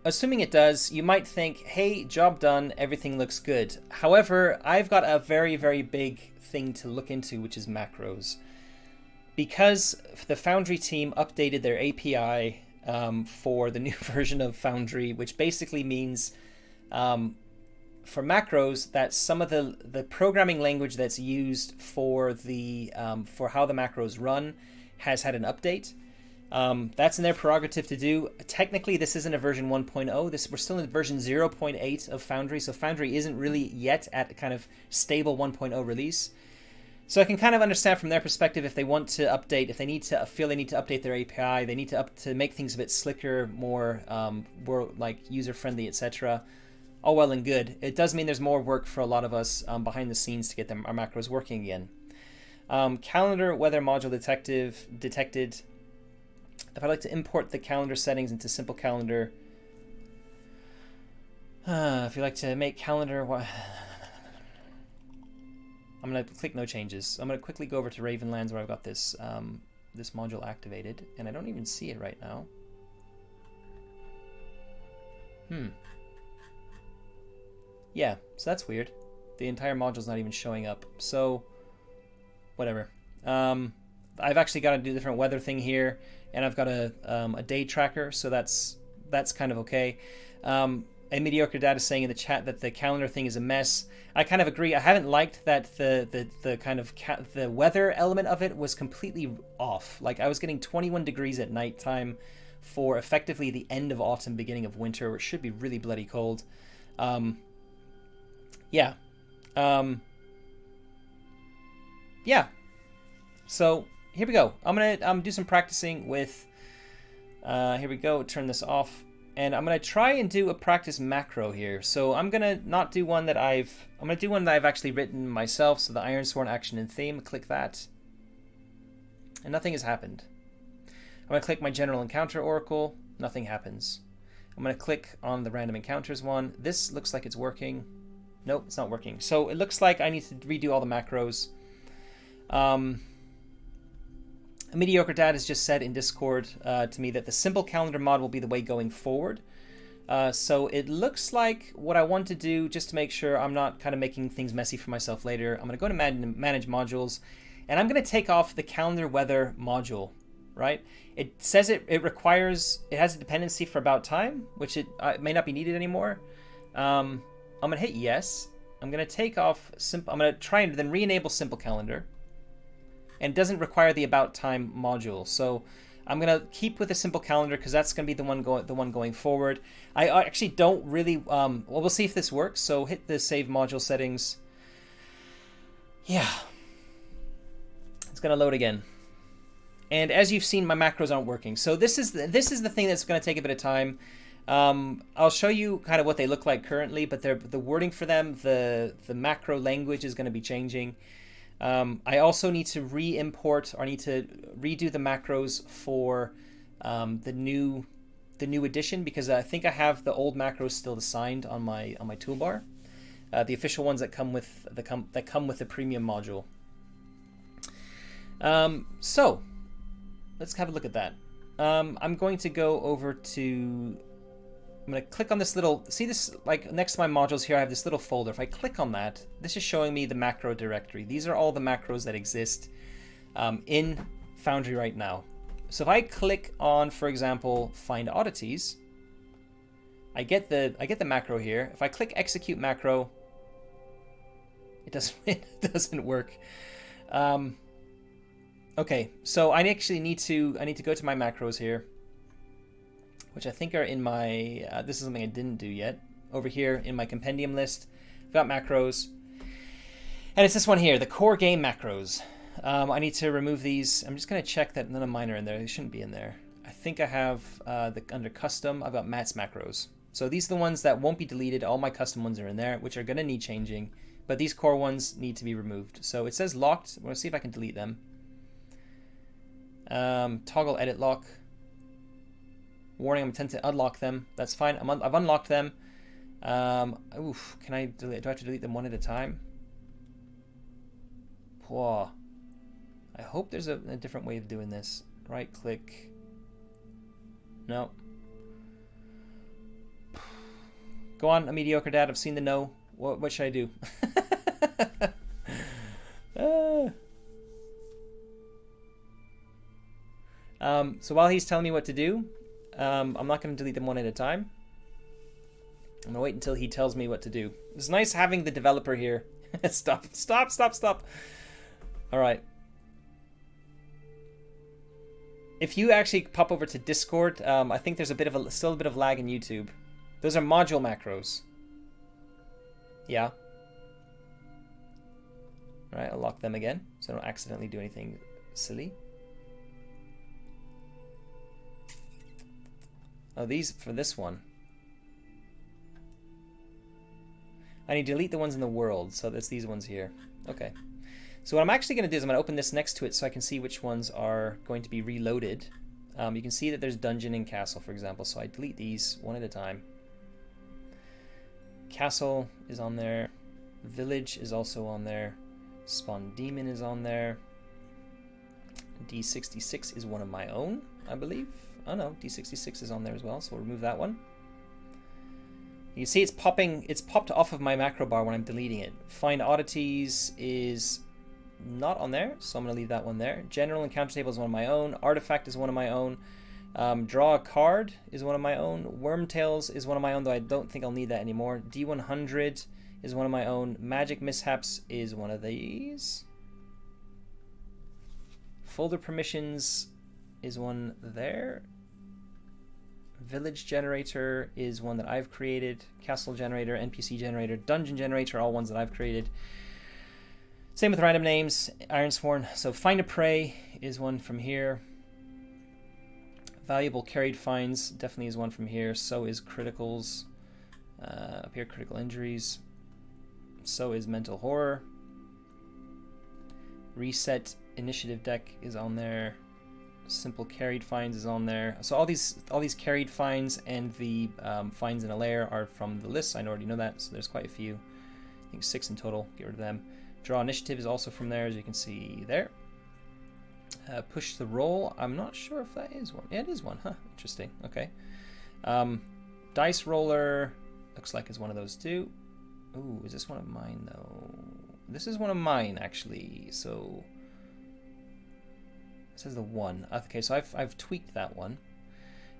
Assuming it does, you might think, hey, job done, everything looks good. However, I've got a very, very big thing to look into, which is macros. Because the Foundry team updated their API for the new version of Foundry, which basically means for macros that some of the programming language that's used for the for how the macros run has had an update. That's in their prerogative to do. Technically, this isn't a version 1.0. We're still in version 0.8 of Foundry, so Foundry isn't really yet at a kind of stable 1.0 release. So I can kind of understand from their perspective if they want to update, if they need to feel they need to update their API, they need to make things a bit slicker, more like user-friendly, etc. All well and good. It does mean there's more work for a lot of us behind the scenes to get our macros working again. Calendar weather module detected. If I'd like to import the calendar settings into simple calendar, if you like to make calendar, I'm going to click no changes. I'm going to quickly go over to Ravenlands where I've got this this module activated, and I don't even see it right now. Yeah, so that's weird. The entire module's not even showing up. So, whatever. I've actually got to do a different weather thing here, and I've got a day tracker, so that's kind of okay. A mediocre data is saying in the chat that the calendar thing is a mess. I kind of agree. I haven't liked that the kind of the weather element of it was completely off. Like I was getting 21 degrees at nighttime for effectively the end of autumn, beginning of winter, where it should be really bloody cold. Yeah. Yeah. So here we go. I'm gonna do some practicing with. Here we go. Turn this off. And I'm going to try and do a practice macro here. So I'm going to not do one that I'm going to do one that I've actually written myself. So the Ironsworn action and theme, click that. And nothing has happened. I'm going to click my general encounter oracle. Nothing happens. I'm going to click on the random encounters one. This looks like it's working. Nope, it's not working. So it looks like I need to redo all the macros. A mediocre dad has just said in Discord to me that the simple calendar mod will be the way going forward. So it looks like what I want to do, just to make sure I'm not kind of making things messy for myself later, I'm going to go to manage modules, and I'm going to take off the calendar weather module, right? It says it has a dependency for about time, which it may not be needed anymore. I'm going to hit yes. I'm going to take off simple. I'm going to try and then re-enable simple calendar. And it doesn't require the about time module. So I'm going to keep with the simple calendar because that's going to be the one going forward. I actually don't really, well, we'll see if this works. So hit the save module settings. Yeah. It's going to load again. And as you've seen, my macros aren't working. So this is the thing that's going to take a bit of time. I'll show you kind of what they look like currently, but the wording for them, the macro language is going to be changing. I also need to re-import or need to redo the macros for the new edition because I think I have the old macros still assigned on my toolbar, the official ones that come with the premium module. So let's have a look at that. I'm going to go over to. I'm going to click on this little, see this, like next to my modules here, I have this little folder. If I click on that, this is showing me the macro directory. These are all the macros that exist in Foundry right now. So if I click on, for example, find oddities, I get the macro here. If I click execute macro, it doesn't work. Okay, so I actually need to go to my macros here, which I think are in my, this is something I didn't do yet. Over here in my compendium list, I've got macros. And it's this one here, the core game macros. I need to remove these. I'm just going to check that none of mine are in there. They shouldn't be in there. I think I have, under custom, I've got Matt's macros. So these are the ones that won't be deleted. All my custom ones are in there, which are going to need changing. But these core ones need to be removed. So it says locked. I'm going to see if I can delete them. Toggle edit lock. Warning, I'm intending to unlock them. That's fine. I've unlocked them. Oof, can I delete? Do I have to delete them one at a time? Whoa. I hope there's a different way of doing this. Right click. No. Go on, a mediocre dad. I've seen the no. What should I do? So while he's telling me what to do, I'm not going to delete them one at a time. I'm going to wait until he tells me what to do. It's nice having the developer here. Stop. All right. If you actually pop over to Discord, I think there's still a bit of lag in YouTube. Those are module macros. Yeah. All right, I'll lock them again so I don't accidentally do anything silly. Oh, these for this one. I need to delete the ones in the world, so that's these ones here. Okay. So what I'm actually going to do is I'm going to open this next to it so I can see which ones are going to be reloaded. You can see that there's dungeon and castle, for example, so I delete these one at a time. Castle is on there. Village is also on there. Spawn Demon is on there. D66 is one of my own, I believe. Oh no, D66 is on there as well, so we'll remove that one. You see it's popped off of my macro bar when I'm deleting it. Find oddities is not on there, so I'm going to leave that one there. General encounter table is one of my own. Artifact is one of my own. Draw a card is one of my own. Wormtails is one of my own, though I don't think I'll need that anymore. D100 is one of my own. Magic mishaps is one of these. Folder permissions is one there. Village generator is one that I've created. Castle generator, NPC generator, dungeon generator, all ones that I've created. Same with random names, Ironsworn. So find a prey is one from here. Valuable carried finds definitely is one from here. So is criticals. Up here, critical injuries. So is mental horror. Reset initiative deck is on there. Simple carried finds is on there. So all these carried finds and the finds in a layer are from the list. I already know that, so there's quite a few. I think 6 in total. Get rid of them. Draw initiative is also from there, as you can see there. Push the roll. I'm not sure if that is one. Yeah, it is one. Huh. Interesting. Okay. Dice roller looks like it's one of those too. Ooh, is this one of mine though? This is one of mine actually. So it says the one. Okay, so I've tweaked that one.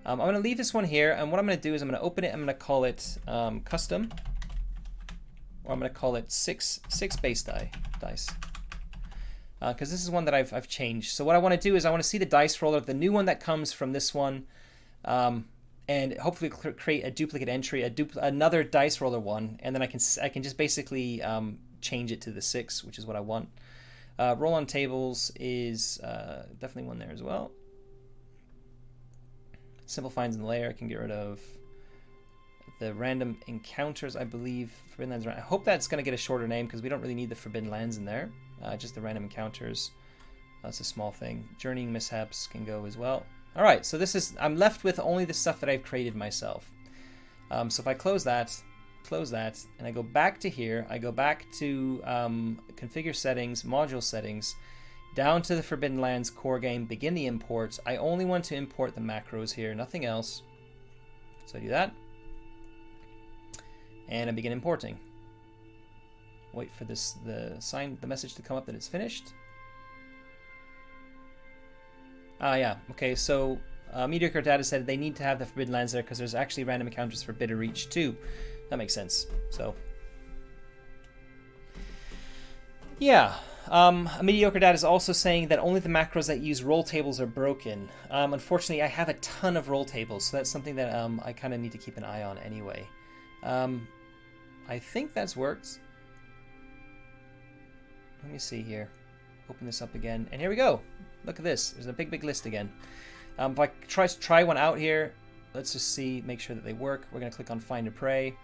I'm going to leave this one here, and what I'm going to do is I'm going to open it. I'm going to call it custom. or I'm going to call it six base dice. Because this is one that I've changed. So what I want to do is I want to see the dice roller, the new one that comes from this one, and hopefully create a duplicate entry, another dice roller one, and then I can just basically change it to the 6, which is what I want. Roll on tables is definitely one there as well. Simple finds in the layer, I can get rid of the random encounters, I believe. Forbidden Lands. I hope that's going to get a shorter name because we don't really need the Forbidden Lands in there. Just the random encounters. That's a small thing. Journeying mishaps can go as well. All right, so I'm left with only the stuff that I've created myself. So if I close that, and I go back to here, I go back to configure settings, module settings, down to the Forbidden Lands core game, begin the imports. I only want to import the macros here, nothing else. So I do that. And I begin importing. Wait for the message to come up that it's finished. Yeah, okay, so Mediocre Data said they need to have the Forbidden Lands there because there's actually random encounters for Bitter Reach too. That makes sense. So, yeah. Mediocre Data is also saying that only the macros that use roll tables are broken. Unfortunately, I have a ton of roll tables, so that's something that I kind of need to keep an eye on anyway. I think that's worked. Let me see here. Open this up again, and here we go. Look at this. There's a big list again. If I try one out here, let's just see, make sure that they work. We're going to click on Find a Prey,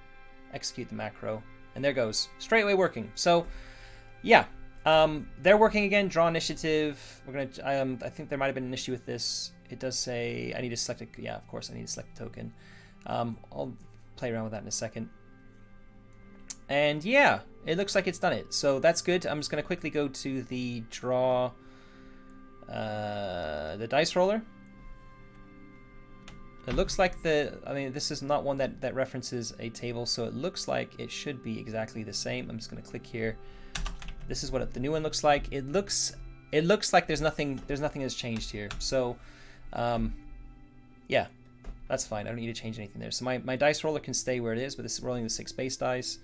execute the macro, and there goes. Straight away working. So, yeah, they're working again. Draw initiative. We're going to. I think there might have been an issue with this. It does say I need to select a. Yeah, of course I need to select a token. I'll play around with that in a second. And yeah, it looks like it's done it. So that's good. I'm just going to quickly go to the draw the dice roller. It looks like this is not one that references a table, so it looks like it should be exactly the same. I'm just going to click here. This is what the new one looks like. It looks like there's nothing that's changed here. So yeah, that's fine. I don't need to change anything there. So my dice roller can stay where it is, but this is rolling the 6 base dice.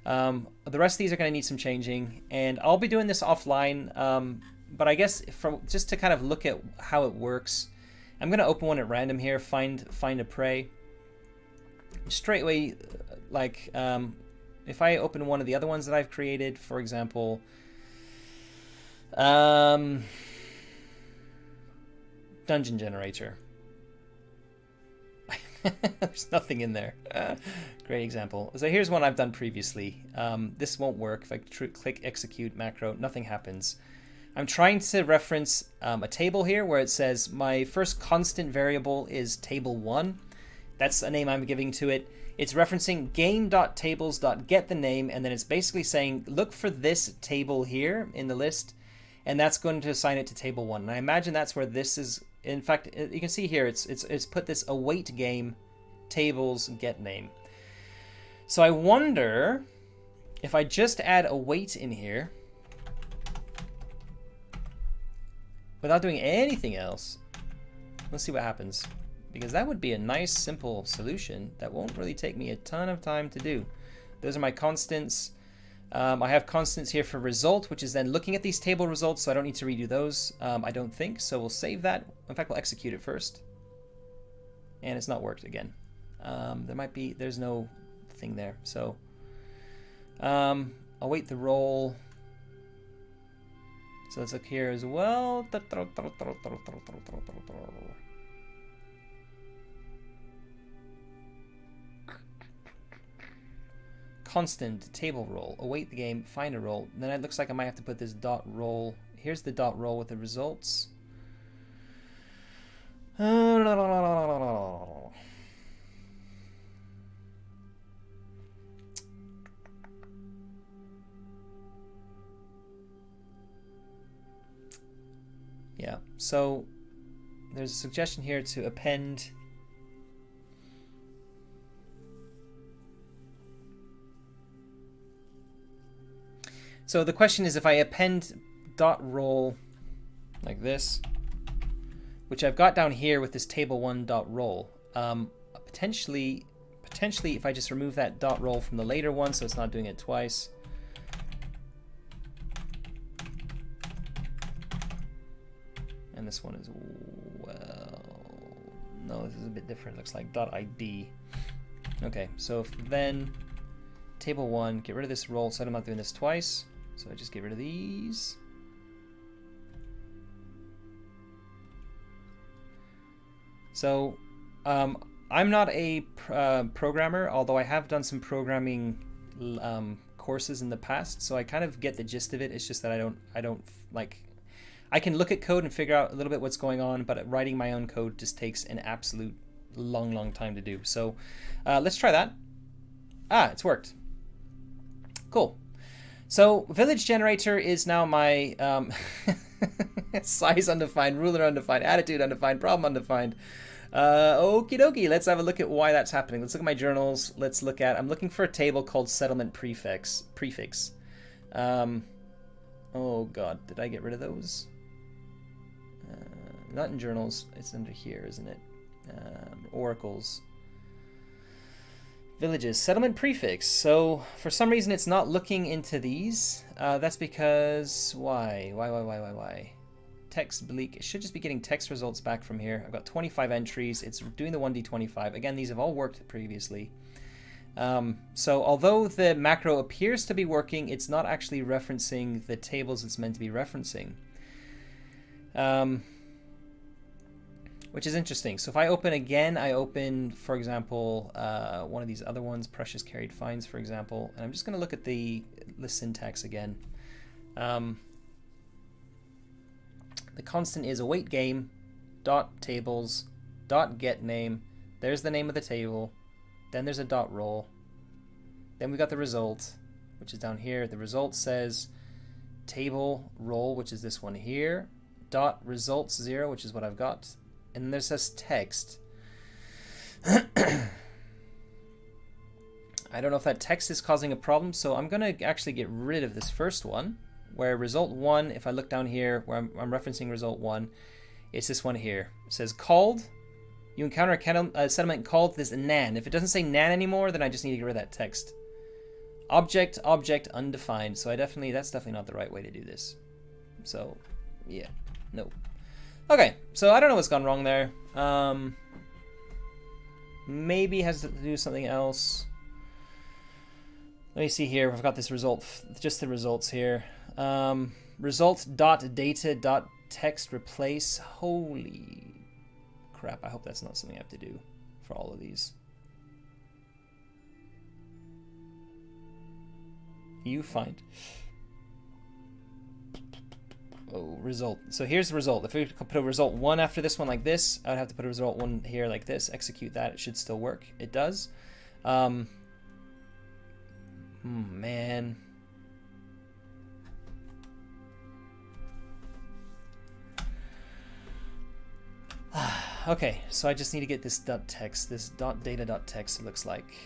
The rest of these are going to need some changing, and I'll be doing this offline. But I guess just to kind of look at how it works, I'm going to open one at random here, find a prey. Straight away, like if I open one of the other ones that I've created, for example, Dungeon Generator. There's nothing in there. Great example. So here's one I've done previously. This won't work. If I click execute macro, nothing happens. I'm trying to reference a table here where it says my first constant variable is table 1. That's a name I'm giving to it. It's referencing game.tables.get the name, and then it's basically saying look for this table here in the list, and that's going to assign it to table 1. And I imagine that's where this is. In fact, you can see here it's put this await game tables get name. So I wonder if I just add await in here without doing anything else. Let's see what happens, because that would be a nice simple solution that won't really take me a ton of time to do. Those are my constants. I have constants here for result, which is then looking at these table results, so I don't need to redo those, I don't think. So we'll save that. In fact, we'll execute it first. And it's not worked again. There's no thing there. So await the roll. So let's look here as well. Constant table roll, await the game, find a roll. Then it looks like I might have to put this dot roll. Here's the dot roll with the results. Yeah, so there's a suggestion here to append So the question is, if I append dot roll like this, which I've got down here with this table1 dot roll, potentially potentially, if I just remove that dot roll from the later one, so it's not doing it twice. And this one is, well, no, this is a bit different. It looks like .id. Okay, so then table 1, get rid of this roll so I'm not doing this twice. So I just get rid of these. So I'm not a programmer, although I have done some programming courses in the past, so I kind of get the gist of it. It's just that I don't like, I can look at code and figure out a little bit what's going on, but writing my own code just takes an absolute long time to do. So let's try that. It's worked. Cool. So village generator is now my size undefined, ruler undefined, attitude undefined, problem undefined. Okie dokie, let's have a look at why that's happening. Let's look at my journals. Let's look at, I'm looking for a table called settlement prefix. Oh god, did I get rid of those? Not in journals, it's under here, isn't it? Oracles. Villages, settlement prefix. So for some reason it's not looking into these. That's because, why? Text bleak. It should just be getting text results back from here. I've got 25 entries. It's doing the 1d25. Again, these have all worked previously. So although the macro appears to be working, it's not actually referencing the tables it's meant to be referencing. Which is interesting. So if I open again, I open, for example, one of these other ones, precious carried finds, for example, and I'm just going to look at the syntax again. The constant is await game dot tables dot get name. There's the name of the table. Then there's a dot roll. Then we got the result, which is down here. The result says table roll, which is this one here. Dot results 0, which is what I've got. And then there says text. I don't know if that text is causing a problem, so I'm going to actually get rid of this first one, where result 1, if I look down here, where I'm referencing result 1, it's this one here. It says called. You encounter a settlement called this nan. If it doesn't say nan anymore, then I just need to get rid of that text. Object undefined. So that's definitely not the right way to do this. So, yeah, no. Okay, so I don't know what's gone wrong there. Maybe it has to do something else. Let me see here. I've got this result, just the results here. Result.data.text replace. Holy crap, I hope that's not something I have to do for all of these. You find. Oh, result. So here's the result. If we put a result 1 after this one like this, I would have to put a result 1 here like this. Execute that. It should still work. It does. Man. Okay, so I just need to get this .text, this .data.text, it looks like.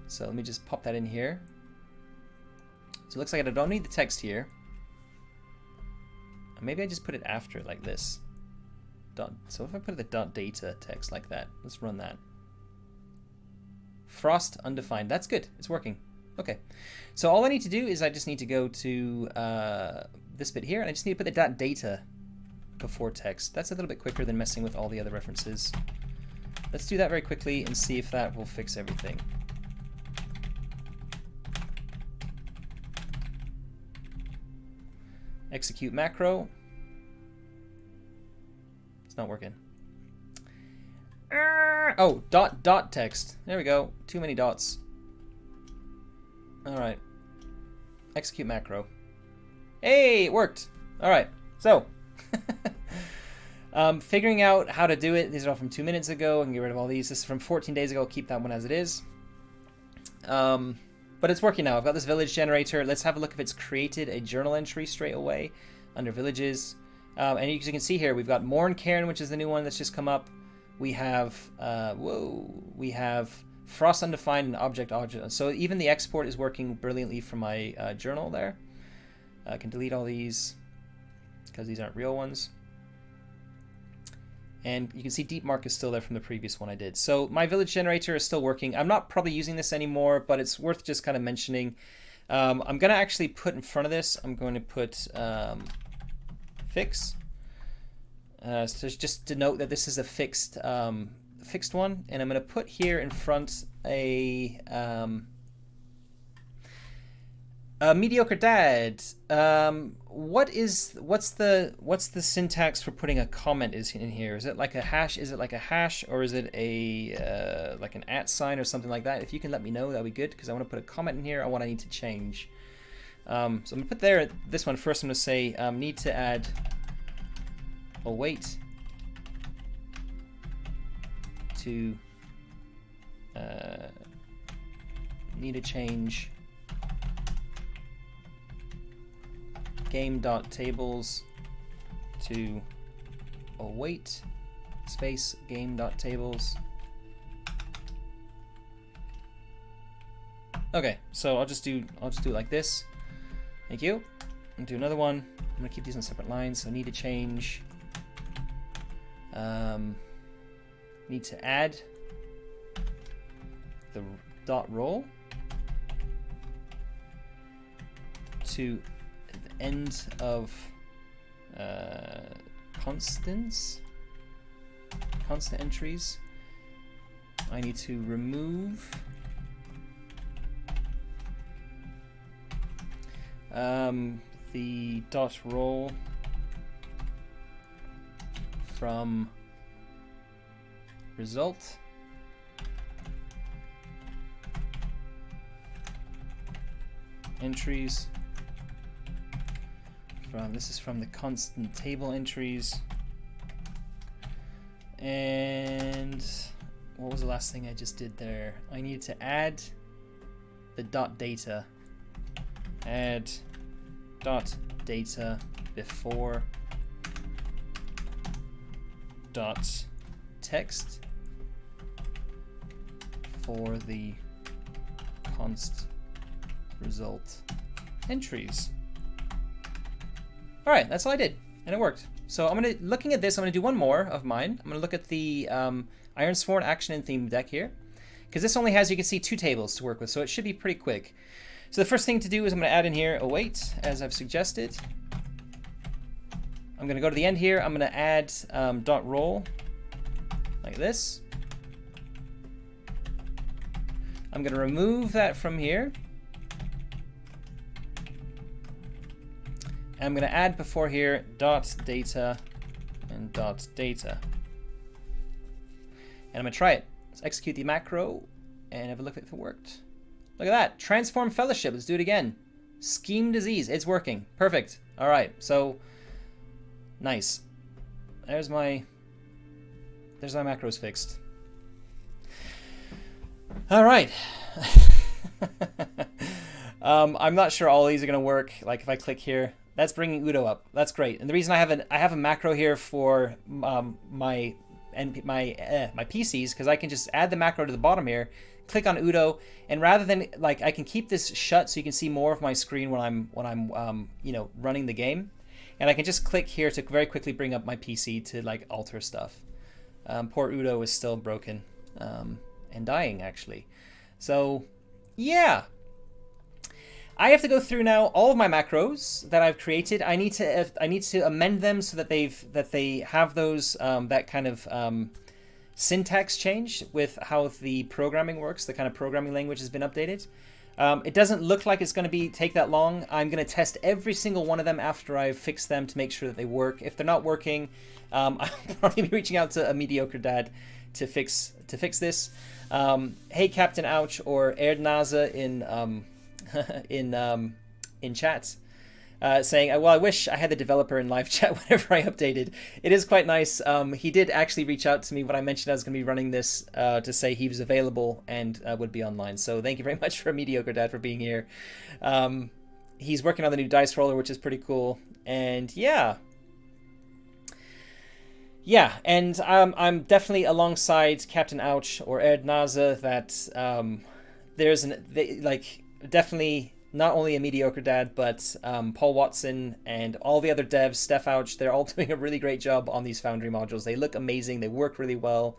So let me just pop that in here. So it looks like I don't need the text here. Maybe I just put it after like this. So if I put the .data text like that, let's run that. Frost undefined, that's good, it's working. Okay, so all I need to do is I just need to go to this bit here, and I just need to put the .data before text. That's a little bit quicker than messing with all the other references. Let's do that very quickly and see if that will fix everything. Execute macro. It's not working. Oh, dot text. There we go. Too many dots. All right. Execute macro. Hey, it worked. All right. So, figuring out how to do it. These are all from 2 minutes ago. I can get rid of all these. This is from 14 days ago. Keep that one as it is. But it's working now. I've got this village generator. Let's have a look if it's created a journal entry straight away under villages. And as you can see here, we've got Morn Cairn, which is the new one that's just come up. We have, we have Frost Undefined and Object. So even the export is working brilliantly from my journal there. I can delete all these because these aren't real ones. And you can see deep mark is still there from the previous one I did. So my village generator is still working. I'm not probably using this anymore, but it's worth just kind of mentioning. I'm going to actually put in front of this, I'm going to put fix. So just to note that this is a fixed one. And I'm going to put here in front a mediocre dad. What's the syntax for putting a comment in here? Is it like a hash? Is it like a hash, or is it a like an @ sign or something like that? If you can let me know, that'd be good, because I want to put a comment in here on what I need to change. So I'm gonna put this one first. I'm gonna say need to add await to need to change game.tables to await space game.tables. Okay, so I'll just do it like this. Thank you. And do another one. I'm gonna keep these on separate lines. So I need to change. Need to add the .roll to the end of constant entries. I need to remove the .roll from result entries from, this is from the constant table entries. And what was the last thing I just did there? I need to add the .data. Add .data before .text for the const result entries. All right, that's all I did, and it worked. So looking at this, I'm gonna do one more of mine. I'm gonna look at the Ironsworn action and theme deck here, because this only has, you can see, 2 tables to work with, so it should be pretty quick. So the first thing to do is I'm gonna add in here await, as I've suggested. I'm gonna go to the end here. I'm gonna add .roll like this. I'm gonna remove that from here. And I'm gonna add before here .data and .data. And I'm gonna try it. Let's execute the macro and have a look if it worked. Look at that, transform fellowship. Let's do it again. Scheme disease, it's working. Perfect. All right, so nice. There's my macros fixed. All right. I'm not sure all these are gonna work. Like if I click here, that's bringing Udo up. That's great. And the reason I have a macro here for my PCs, because I can just add the macro to the bottom here, click on Udo, and rather than, like, I can keep this shut so you can see more of my screen when I'm you know, running the game, and I can just click here to very quickly bring up my PC to like alter stuff. Poor Udo is still broken and dying actually. So yeah, I have to go through now all of my macros that I've created. I need to amend them so that they have those that kind of syntax change with how the programming works. The kind of programming language has been updated. It doesn't look like it's going to take that long. I'm going to test every single one of them after I've fixed them to make sure that they work. If they're not working, I'll probably be reaching out to a mediocre dad to fix this. Hey Captain Ouch or Erdnase in chat, saying, well, I wish I had the developer in live chat whenever I updated. It is quite nice. He did actually reach out to me when I mentioned I was going to be running this to say he was available and would be online. So thank you very much for Mediocre Dad for being here. He's working on the new dice roller, which is pretty cool. And yeah, and I'm definitely alongside Captain Ouch or Erdnase that definitely not only a mediocre dad, but Paul Watson and all the other devs, Steph Ouch, they're all doing a really great job on these Foundry modules. They look amazing. They work really well.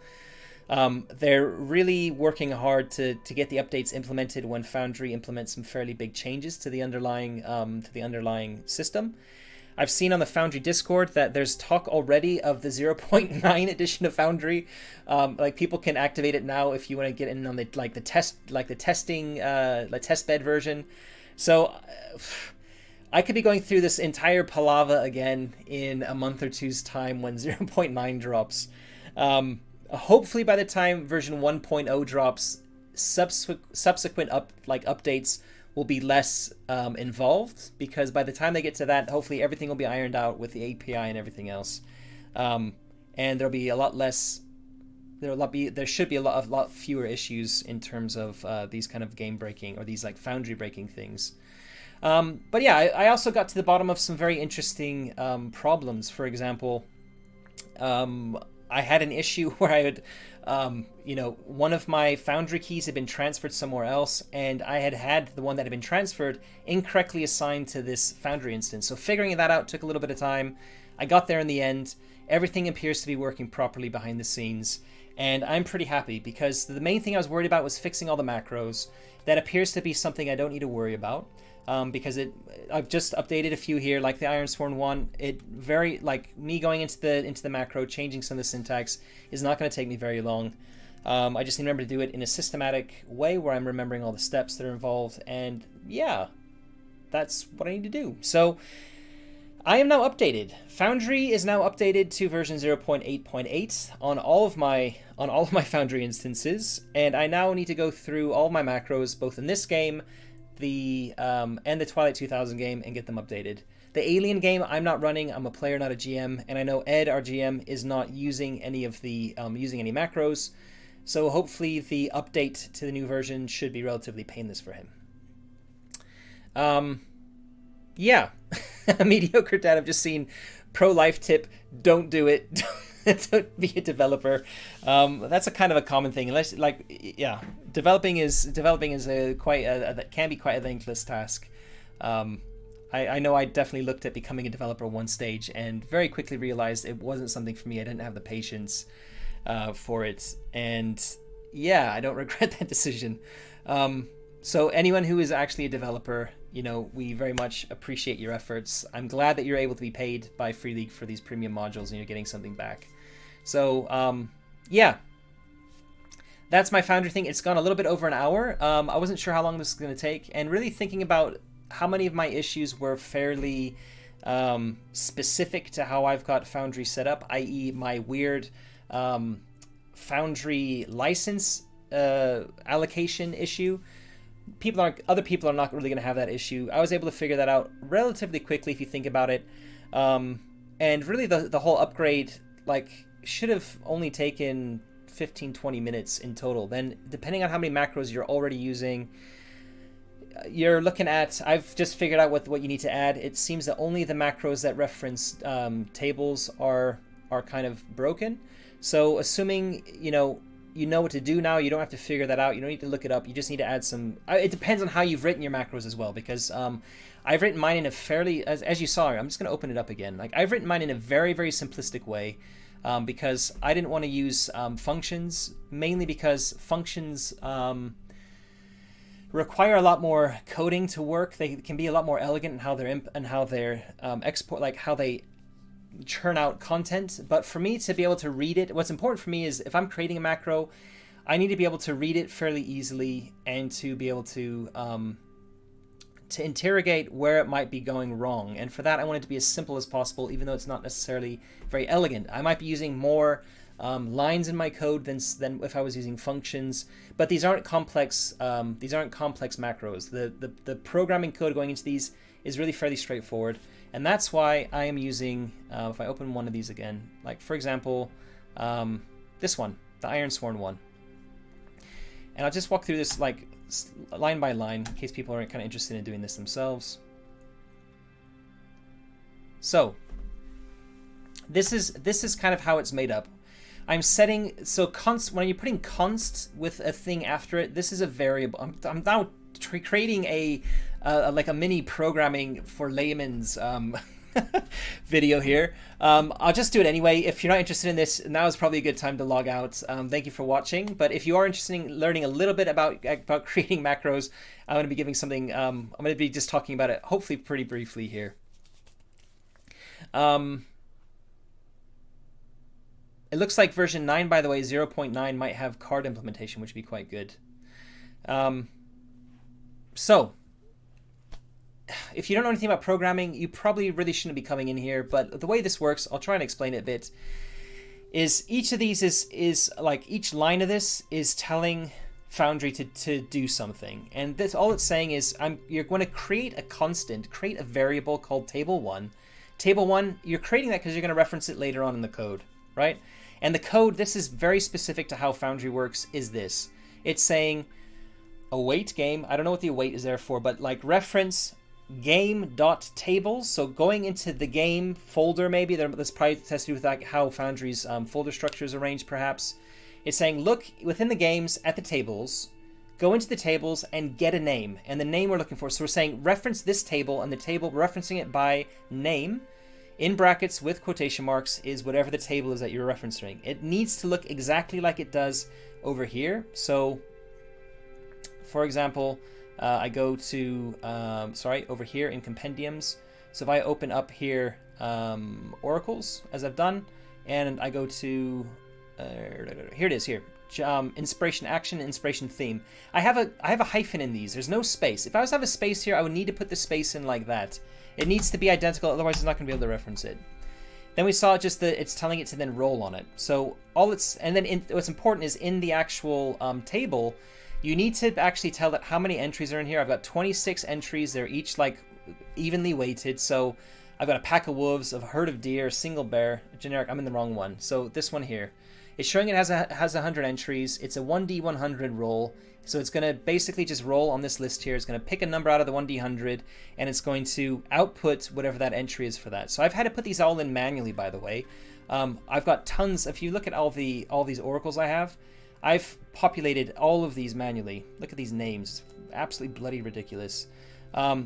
They're really working hard to get the updates implemented when Foundry implements some fairly big changes to the underlying system. I've seen on the Foundry Discord that there's talk already of the 0.9 edition of Foundry. Like people can activate it now if you want to get in on the test bed version. So I could be going through this entire palava again in a month or two's time when 0.9 drops. Hopefully by the time version 1.0 drops, subsequent updates will be less involved, because by the time they get to that, hopefully everything will be ironed out with the API and everything else, and there'll be a lot less. There should be a lot fewer issues in terms of these kind of game breaking or these like Foundry breaking things. But yeah, I also got to the bottom of some very interesting problems. For example, I had an issue where I had, one of my Foundry keys had been transferred somewhere else, and I had the one that had been transferred incorrectly assigned to this Foundry instance. So figuring that out took a little bit of time. I got there in the end. Everything appears to be working properly behind the scenes, and I'm pretty happy, because the main thing I was worried about was fixing all the macros. That appears to be something I don't need to worry about. Because I've just updated a few here, like the Ironsworn one. Me going into the macro, changing some of the syntax is not going to take me very long. I just need to remember to do it in a systematic way where I'm remembering all the steps that are involved, and yeah, that's what I need to do. So I am now updated. Foundry is now updated to version 0.8.8 on all of my Foundry instances, and I now need to go through all my macros, both in this game, and the Twilight 2000 game, and get them updated. The Alien game I'm not running. I'm a player, not a GM, and I know Ed, our GM, is not using any of the using any macros. So hopefully the update to the new version should be relatively painless for him. Yeah, a mediocre dad. I've just seen pro life tip: don't do it. Don't be a developer. That's a kind of a common thing. Unless, developing is that can be quite a thankless task. I know I definitely looked at becoming a developer one stage and very quickly realized it wasn't something for me. I didn't have the patience for it, and yeah, I don't regret that decision. So anyone who is actually a developer, we very much appreciate your efforts. I'm glad that you're able to be paid by Free League for these premium modules and you're getting something back. So, yeah, that's my Foundry thing. It's gone a little bit over an hour. I wasn't sure how long this was going to take, and really thinking about how many of my issues were fairly specific to how I've got Foundry set up, i.e. my weird Foundry license allocation issue. Other people are not really going to have that issue. I was able to figure that out relatively quickly if you think about it. And really the whole upgrade should have only taken 15-20 minutes in total. Then depending on how many macros you're already using, you're looking at, I've just figured out what you need to add. It seems that only the macros that reference tables are kind of broken. So assuming you know what to do now, you don't have to figure that out. You don't need to look it up. You just need to add some. It depends on how you've written your macros as well, because I've written mine in a fairly, as you saw, I'm just going to open it up again. I've written mine in a very, very simplistic way, because I didn't want to use functions, mainly because functions require a lot more coding to work. They can be a lot more elegant in how they're export, how they churn out content. But for me to be able to read it, what's important for me is if I'm creating a macro, I need to be able to read it fairly easily and to be able to interrogate where it might be going wrong. And for that, I want it to be as simple as possible, even though it's not necessarily very elegant. I might be using more lines in my code than if I was using functions, but these aren't complex. These aren't complex macros. The programming code going into these is really fairly straightforward, and that's why I am using. If I open one of these again, for example, this one, the Ironsworn one, and I'll just walk through this line by line in case people are kind of interested in doing this themselves. So this is kind of how it's made up. I'm setting, so const, when you're putting const with a thing after it, this is a variable. I'm now creating a like a mini programming for layman's video here. I'll just do it anyway. If you're not interested in this, now is probably a good time to log out. Thank you for watching. But if you are interested in learning a little bit about creating macros, I'm going to be giving something. I'm going to be just talking about it, hopefully pretty briefly here. It looks like version 9, by the way, 0.9 might have card implementation, which would be quite good. So, if you don't know anything about programming, you probably really shouldn't be coming in here. But the way this works, I'll try and explain it a bit, is each of these is like each line of this is telling Foundry to do something. And that's all it's saying is you're going to create a constant, create a variable called table1. Table1, you're creating that because you're going to reference it later on in the code, right? And the code, this is very specific to how Foundry works, is this. It's saying await game. I don't know what the await is there for, but like reference game.tables. So going into the game folder, maybe this probably has to do with like how Foundry's folder structure is arranged, perhaps. It's saying look within the games at the tables, go into the tables and get a name, and the name we're looking for. So we're saying reference this table, and the table referencing it by name in brackets with quotation marks is whatever the table is that you're referencing. It needs to look exactly like it does over here. So for example, I go to, over here in compendiums. So if I open up here oracles, as I've done, and I go to, here it is here. Inspiration action, inspiration theme. I have a hyphen in these. There's no space. If I was to have a space here, I would need to put the space in like that. It needs to be identical, otherwise it's not going to be able to reference it. Then we saw just that it's telling it to then roll on it. So all it's, and then what's important is in the actual table, you need to actually tell it how many entries are in here. I've got 26 entries. They're each like evenly weighted. So I've got a pack of wolves, a herd of deer, a single bear, generic. I'm in the wrong one. So this one here, it's showing it has 100 entries. It's a 1D100 roll. So it's going to basically just roll on this list here. It's going to pick a number out of the 1D100, and it's going to output whatever that entry is for that. So I've had to put these all in manually, by the way. I've got tons. If you look at all these oracles I have, I've populated all of these manually. Look at these names. It's absolutely bloody ridiculous.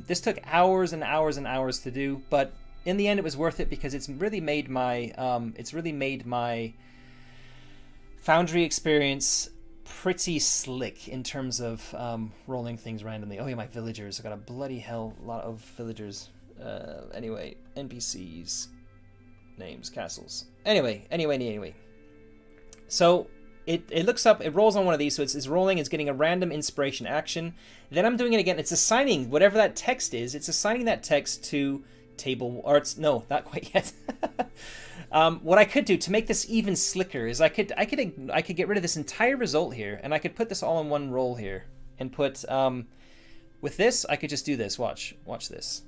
This took hours and hours and hours to do, but in the end it was worth it because it's really made my Foundry experience pretty slick in terms of rolling things randomly. Oh yeah, my villagers. I got a bloody hell lot of villagers. Anyway, NPCs, names, castles. Anyway. So it looks up, it rolls on one of these, so it's rolling, it's getting a random inspiration action. Then I'm doing it again. It's assigning whatever that text is. It's assigning that text to table, or it's no, not quite yet. What I could do to make this even slicker is I could get rid of this entire result here, and I could put this all in one roll here, and put with this I could just do this. Watch this.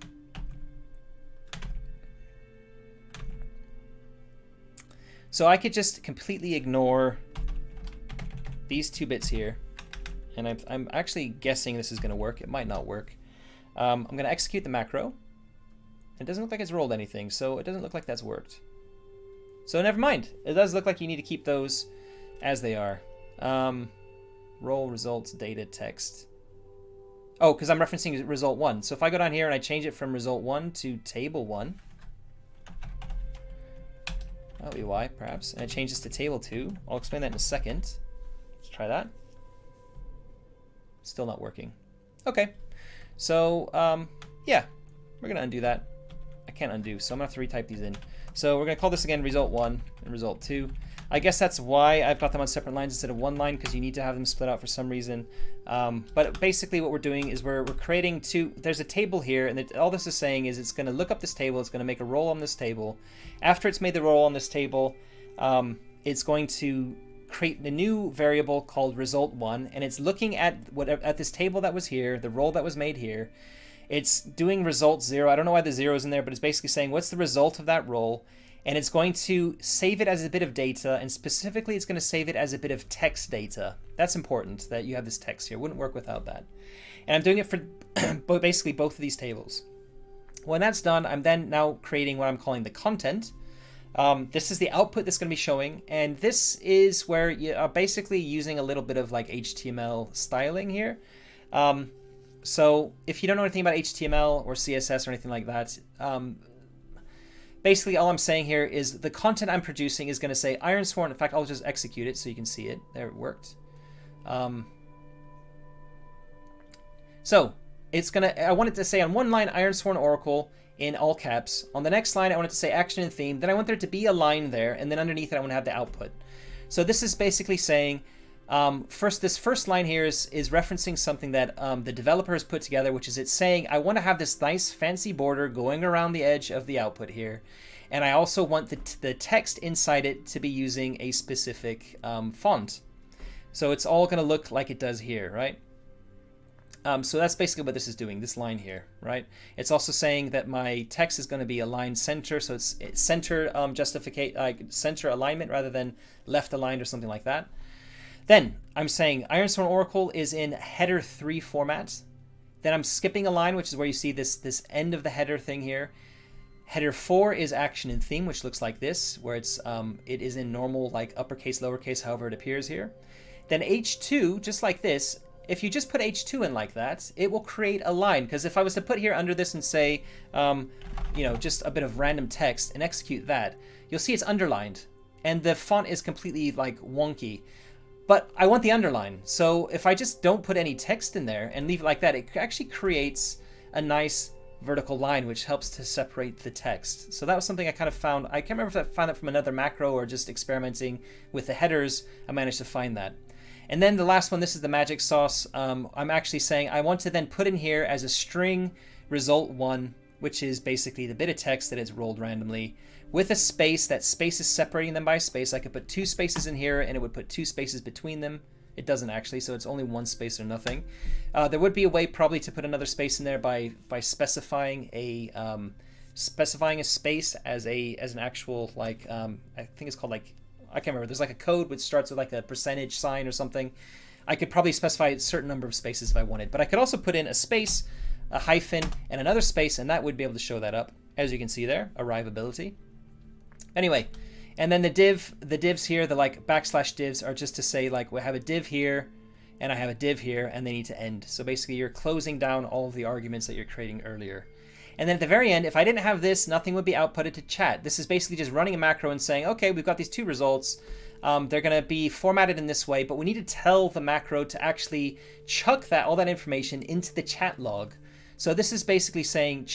So I could just completely ignore these two bits here, and I'm actually guessing this is going to work. It might not work. I'm going to execute the macro. It doesn't look like it's rolled anything, so it doesn't look like that's worked. So never mind. It does look like you need to keep those as they are. Roll results data text. Oh, because I'm referencing result 1. So if I go down here and I change it from result 1 to table 1, that'll be why, perhaps. And I change this to table 2. I'll explain that in a second. Let's try that. Still not working. Okay. So, yeah, we're going to undo that. I can't undo, so I'm going to have to retype these in. So we're going to call this again result 1 and result 2. I guess that's why I've got them on separate lines instead of one line, because you need to have them split out for some reason. But basically what we're doing is we're creating two. There's a table here, and all this is saying is it's going to look up this table. It's going to make a roll on this table. After it's made the roll on this table, it's going to create a new variable called result1, and it's looking at at this table that was here, the roll that was made here. It's doing result 0. I don't know why the 0 is in there, but it's basically saying what's the result of that roll, and it's going to save it as a bit of data, and specifically it's going to save it as a bit of text data. That's important that you have this text here. It wouldn't work without that. And I'm doing it for basically both of these tables. When that's done, I'm then now creating what I'm calling the content. This is the output that's going to be showing, and this is where you are basically using a little bit of like HTML styling here. So if you don't know anything about HTML or CSS or anything like that, basically all I'm saying here is the content I'm producing is going to say Ironsworn. In fact, I'll just execute it so you can see it. There, it worked. So it's gonna. I want it to say on one line Ironsworn Oracle in all caps. On the next line, I want it to say action and theme. Then I want there to be a line there, and then underneath it, I want to have the output. So this is basically saying, this first line here is referencing something that the developer has put together, which is it's saying, I want to have this nice fancy border going around the edge of the output here. And I also want the text inside it to be using a specific font. So it's all going to look like it does here, right? So that's basically what this is doing, this line here, right? It's also saying that my text is going to be aligned center, so it's center center alignment rather than left aligned or something like that. Then I'm saying Ironsworn Oracle is in header 3 format. Then I'm skipping a line, which is where you see this end of the header thing here. Header 4 is action and theme, which looks like this, where it is in normal, like uppercase, lowercase, however it appears here. Then H2, just like this. If you just put H2 in like that, it will create a line. Because if I was to put here under this and say, just a bit of random text and execute that, you'll see it's underlined. And the font is completely like wonky. But I want the underline. So if I just don't put any text in there and leave it like that, it actually creates a nice vertical line, which helps to separate the text. So that was something I kind of found. I can't remember if I found it from another macro or just experimenting with the headers. I managed to find that. And then the last one, this is the magic sauce. I'm actually saying I want to then put in here as a string result1, which is basically the bit of text that is rolled randomly with a space. That space is separating them by space. I could put 2 spaces in here and it would put 2 spaces between them. It doesn't actually, so it's only 1 space or nothing. There would be a way probably to put another space in there by specifying a space as an actual I think it's called I can't remember. There's like a code which starts with like a percentage sign or something. I could probably specify a certain number of spaces if I wanted, but I could also put in a space, a hyphen, and another space, and that would be able to show that up. As you can see there, arrivability. Anyway, and then the divs here, the backslash divs are just to say we have a div here, and I have a div here, and they need to end. So basically you're closing down all of the arguments that you're creating earlier. And then at the very end, if I didn't have this, nothing would be outputted to chat. This is basically just running a macro and saying, okay, we've got these 2 results. They're going to be formatted in this way, but we need to tell the macro to actually chuck all that information into the chat log. So this is basically saying,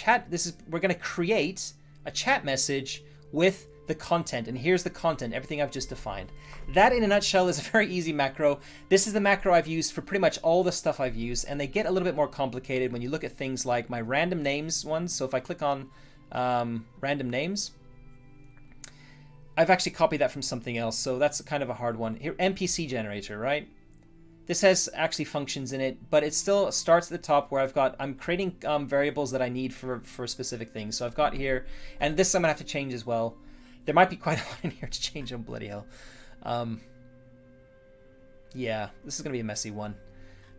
we're going to create a chat message with the content, and here's the content, everything I've just defined. That in a nutshell is a very easy macro. This is the macro I've used for pretty much all the stuff I've used, and they get a little bit more complicated when you look at things like my random names ones. So if I click on random names, I've actually copied that from something else, so that's kind of a hard one. Here, NPC generator, right? This has actually functions in it, but it still starts at the top where I'm creating variables that I need for specific things. So I've got here, and this I'm gonna have to change as well. There might be quite a lot in here to change. Oh, bloody hell. Yeah, this is going to be a messy one.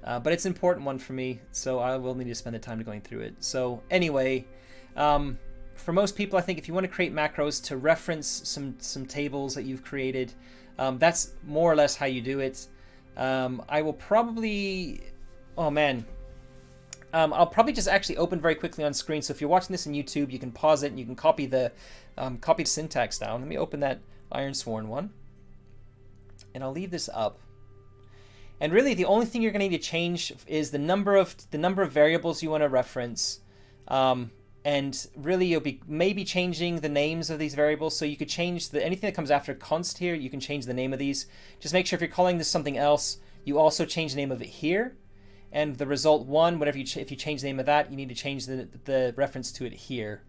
But it's an important one for me, so I will need to spend the time going through it. So anyway, for most people, I think if you want to create macros to reference some tables that you've created, that's more or less how you do it. I will probably... Oh, man. I'll probably just actually open very quickly on screen. So if you're watching this on YouTube, you can pause it and you can copy the syntax down. Let me open that Ironsworn one, and I'll leave this up. And really, the only thing you're going to need to change is the number of variables you want to reference. And really, you'll be maybe changing the names of these variables. So you could change anything that comes after const here. You can change the name of these. Just make sure if you're calling this something else, you also change the name of it here. And the result 1, whatever if you change the name of that, you need to change the reference to it here.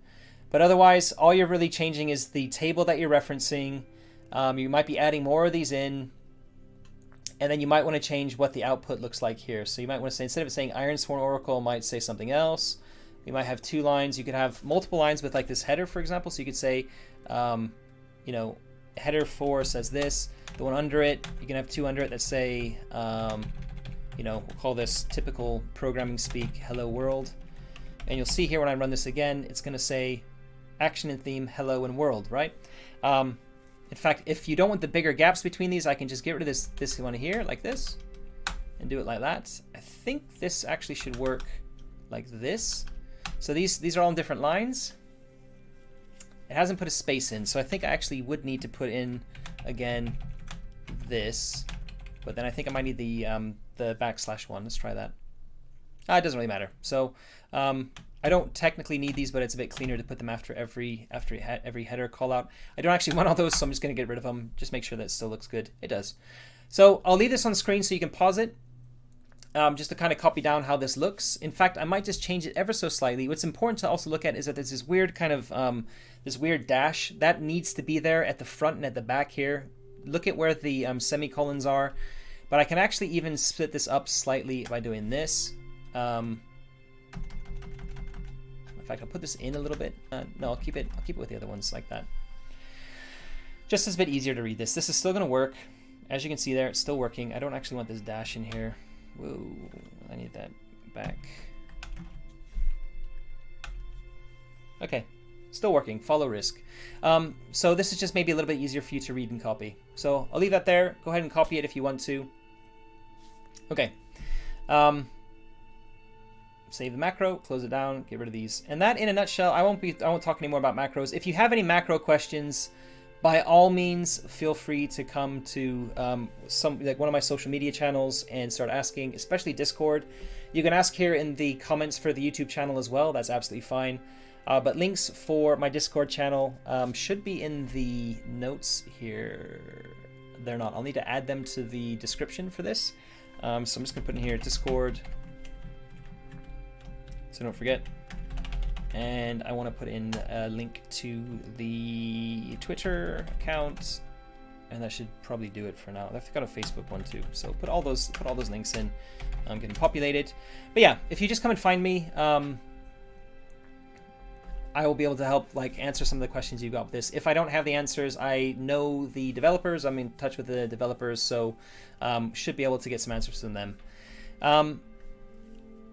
But otherwise, all you're really changing is the table that you're referencing. You might be adding more of these in, and then you might want to change what the output looks like here. So you might want to say, instead of it saying Ironsworn Oracle, it might say something else. You might have 2 lines. You could have multiple lines with like this header, for example. So you could say, header 4 says this. The one under it, you can have 2 under it that say, we'll call this typical programming speak, hello world. And you'll see here when I run this again, it's going to say action and theme, hello and world, right? In fact, if you don't want the bigger gaps between these, I can just get rid of this one here, like this, and do it like that. I think this actually should work like this. So these are all in different lines. It hasn't put a space in, so I think I actually would need to put in, again, this. But then I think I might need the \1. Let's try that. It doesn't really matter. So I don't technically need these, but it's a bit cleaner to put them after every header call out. I don't actually want all those, so I'm just going to get rid of them. Just make sure that it still looks good. It does. So I'll leave this on screen so you can pause it. Just to kind of copy down how this looks. In fact, I might just change it ever so slightly. What's important to also look at is that there's this weird kind of, this weird dash. That needs to be there at the front and at the back here. Look at where the semicolons are. But I can actually even split this up slightly by doing this. In fact, I'll put this in a little bit. No, I'll keep it with the other ones like that. Just as a bit easier to read this. This is still going to work. As you can see there, it's still working. I don't actually want this dash in here. Whoa, I need that back. Okay, still working, follow risk. So this is just maybe a little bit easier for you to read and copy. So I'll leave that there. Go ahead and copy it if you want to. Okay. Save the macro, close it down, get rid of these. And that in a nutshell, I won't talk anymore about macros. If you have any macro questions, by all means, feel free to come to one of my social media channels and start asking, especially Discord. You can ask here in the comments for the YouTube channel as well. That's absolutely fine. But links for my Discord channel should be in the notes here. They're not. I'll need to add them to the description for this. So I'm just going to put in here Discord, so don't forget. And I want to put in a link to the Twitter account, and that should probably do it for now. I've got a Facebook one too, so put all those links in. I'm getting populated. But yeah, if you just come and find me, I will be able to help answer some of the questions you got with this. If I don't have the answers, I know the developers. I'm in touch with the developers, so should be able to get some answers from them.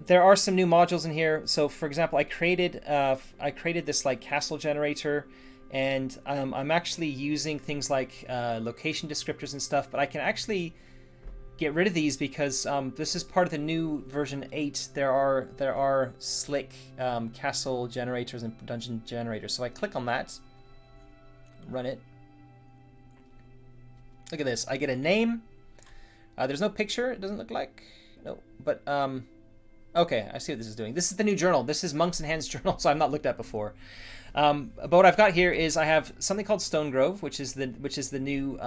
There are some new modules in here. So for example, I created this castle generator, and I'm actually using things like location descriptors and stuff, but I can actually get rid of these because this is part of the new version 8. There are slick castle generators and dungeon generators. So I click on that, run it. Look at this. I get a name. There's no picture. It doesn't look like. No, but okay, I see what this is doing. This is the new journal. This is Monks and Hands journal, so I've not looked at before. But what I've got here is I have something called Stone Grove, which is the new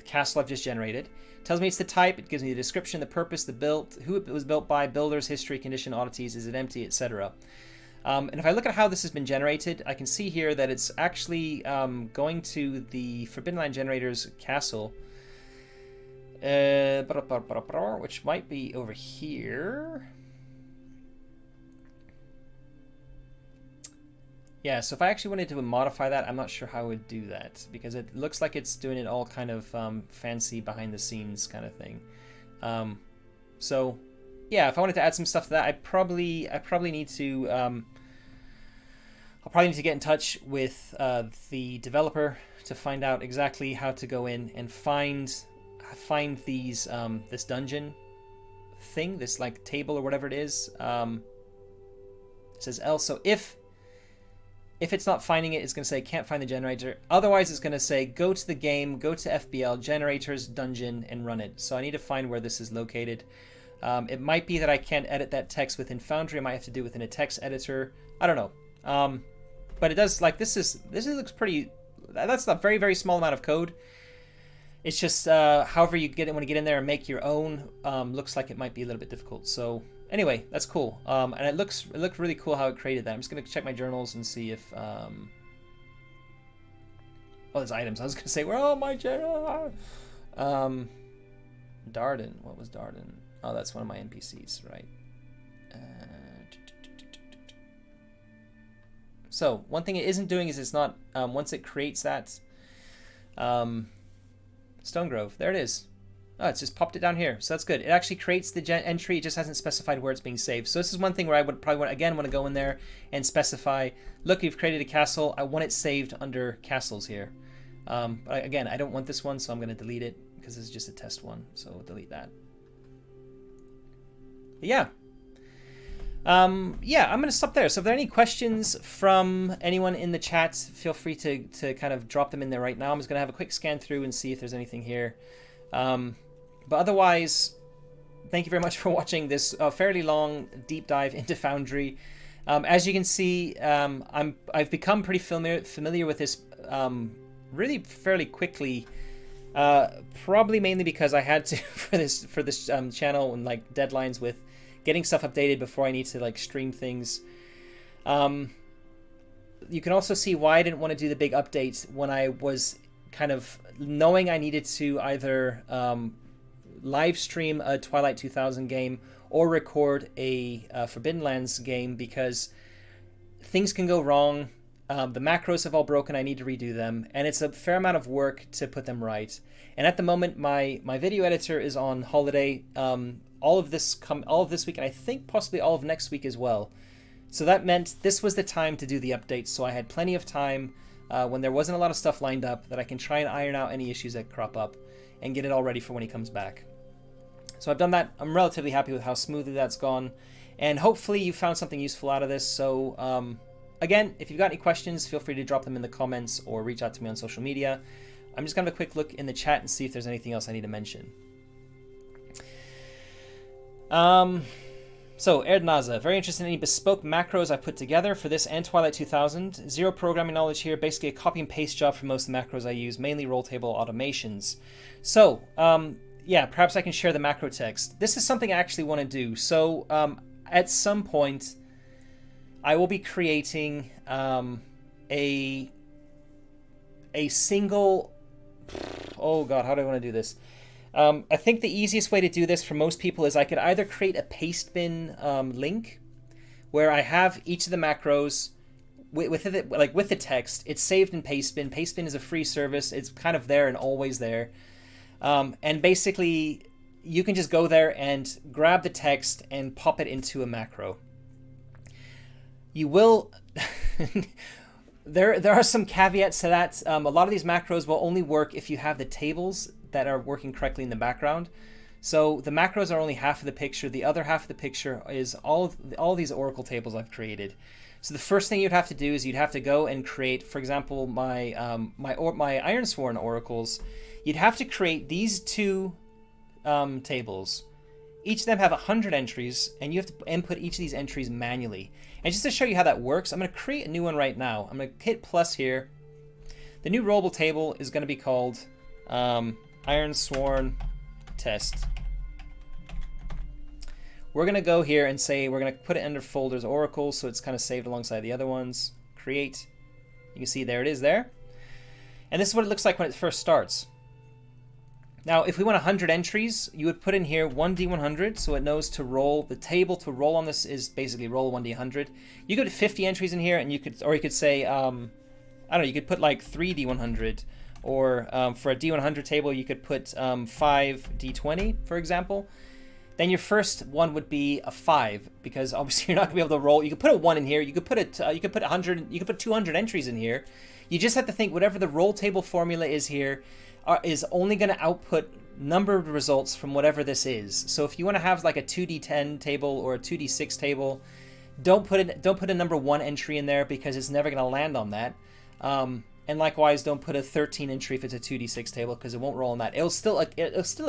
castle I've just generated. It tells me it's the type. It gives me the description, the purpose, the build, who it was built by, builders, history, condition, oddities, is it empty, etc. And if I look at how this has been generated, I can see here that it's actually going to the Forbidden Land Generator's castle, which might be over here. Yeah, so if I actually wanted to modify that, I'm not sure how I would do that, because it looks like it's doing it all kind of fancy behind the scenes kind of thing. So yeah, if I wanted to add some stuff to that, I probably need to I'll probably need to get in touch with the developer to find out exactly how to go in and find these this dungeon thing, this table or whatever it is. It says else, so if it's not finding it, it's going to say can't find the generator. Otherwise, it's going to say go to the game, go to FBL, generators, dungeon, and run it. So I need to find where this is located. It might be that I can't edit that text within Foundry. I might have to do it within a text editor. I don't know. But it does, this looks pretty, that's a very, very small amount of code. It's just, however you want to get in there and make your own, looks like it might be a little bit difficult. So anyway, that's cool. And it looked really cool how it created that. I'm just going to check my journals and see if... Oh, there's items. I was going to say, where are my journals? Darden. What was Darden? Oh, that's one of my NPCs, right? So, one thing it isn't doing is it's not... once it creates that... Stone Grove. There it is. Oh, it's just popped it down here, so that's good. It actually creates the entry, it just hasn't specified where it's being saved. So this is one thing where I would probably want to go in there and specify, look, you've created a castle, I want it saved under castles here. But again, I don't want this one, so I'm going to delete it, because this is just a test one, so we'll delete that. But yeah. Yeah, I'm going to stop there. So if there are any questions from anyone in the chat, feel free to kind of drop them in there right now. I'm just going to have a quick scan through and see if there's anything here. But otherwise, thank you very much for watching this fairly long deep dive into Foundry. As you can see, I've become pretty familiar with this really fairly quickly. Probably mainly because I had to for this channel and like deadlines with getting stuff updated before I need to like stream things. You can also see why I didn't want to do the big updates when I was kind of knowing I needed to either live stream a Twilight 2000 game or record a Forbidden Lands game, because things can go wrong. The macros have all broken. I need to redo them, and it's a fair amount of work to put them right. And at the moment, my video editor is on holiday. All of this week, and I think possibly all of next week as well. So that meant this was the time to do the updates. So I had plenty of time when there wasn't a lot of stuff lined up that I can try and iron out any issues that crop up and get it all ready for when he comes back. So I've done that. I'm relatively happy with how smoothly that's gone, and hopefully you found something useful out of this. So again, if you've got any questions, feel free to drop them in the comments or reach out to me on social media. I'm just going to have a quick look in the chat and see if there's anything else I need to mention. So, Erdnaza, very interested in any bespoke macros I put together for this and Twilight 2000. Zero programming knowledge here, basically a copy and paste job for most of the macros I use, mainly roll table automations. So, yeah, perhaps I can share the macro text. This is something I actually want to do. So, at some point, I will be creating a single... Oh god, how do I want to do this? I think the easiest way to do this for most people is I could either create a paste bin link where I have each of the macros with the text. It's saved in paste bin. Paste bin is a free service. It's kind of there and always there. And basically, you can just go there and grab the text and pop it into a macro. You will... There are some caveats to that. A lot of these macros will only work if you have the tables that are working correctly in the background. So the macros are only half of the picture. The other half of the picture is all these Oracle tables I've created. So the first thing you'd have to do is you'd have to go and create, for example, my Ironsworn oracles. You'd have to create these two tables. Each of them have 100 entries, and you have to input each of these entries manually. And just to show you how that works, I'm going to create a new one right now. I'm going to hit plus here. The new rollable table is going to be called Ironsworn Test. We're going to go here and say we're going to put it under folders Oracle, so it's kind of saved alongside the other ones. Create. You can see there it is there. And this is what it looks like when it first starts. Now, if we want 100 entries, you would put in here 1d100, so it knows to roll. The table to roll on this is basically roll 1d100. You could put 50 entries in here, and you could say, I don't know, you could put like 3d100, or for a d100 table, you could put 5d20, for example. Then your first one would be a 5, because obviously you're not gonna be able to roll. You could put a 1 in here. You could put 100. You could put 200 entries in here. You just have to think whatever the roll table formula is here is only going to output numbered results from whatever this is. So if you want to have like a 2d10 table or a 2d6 table, don't put a number 1 entry in there, because it's never going to land on that. And likewise, don't put a 13 entry if it's a 2d6 table, because it won't roll on that. It'll still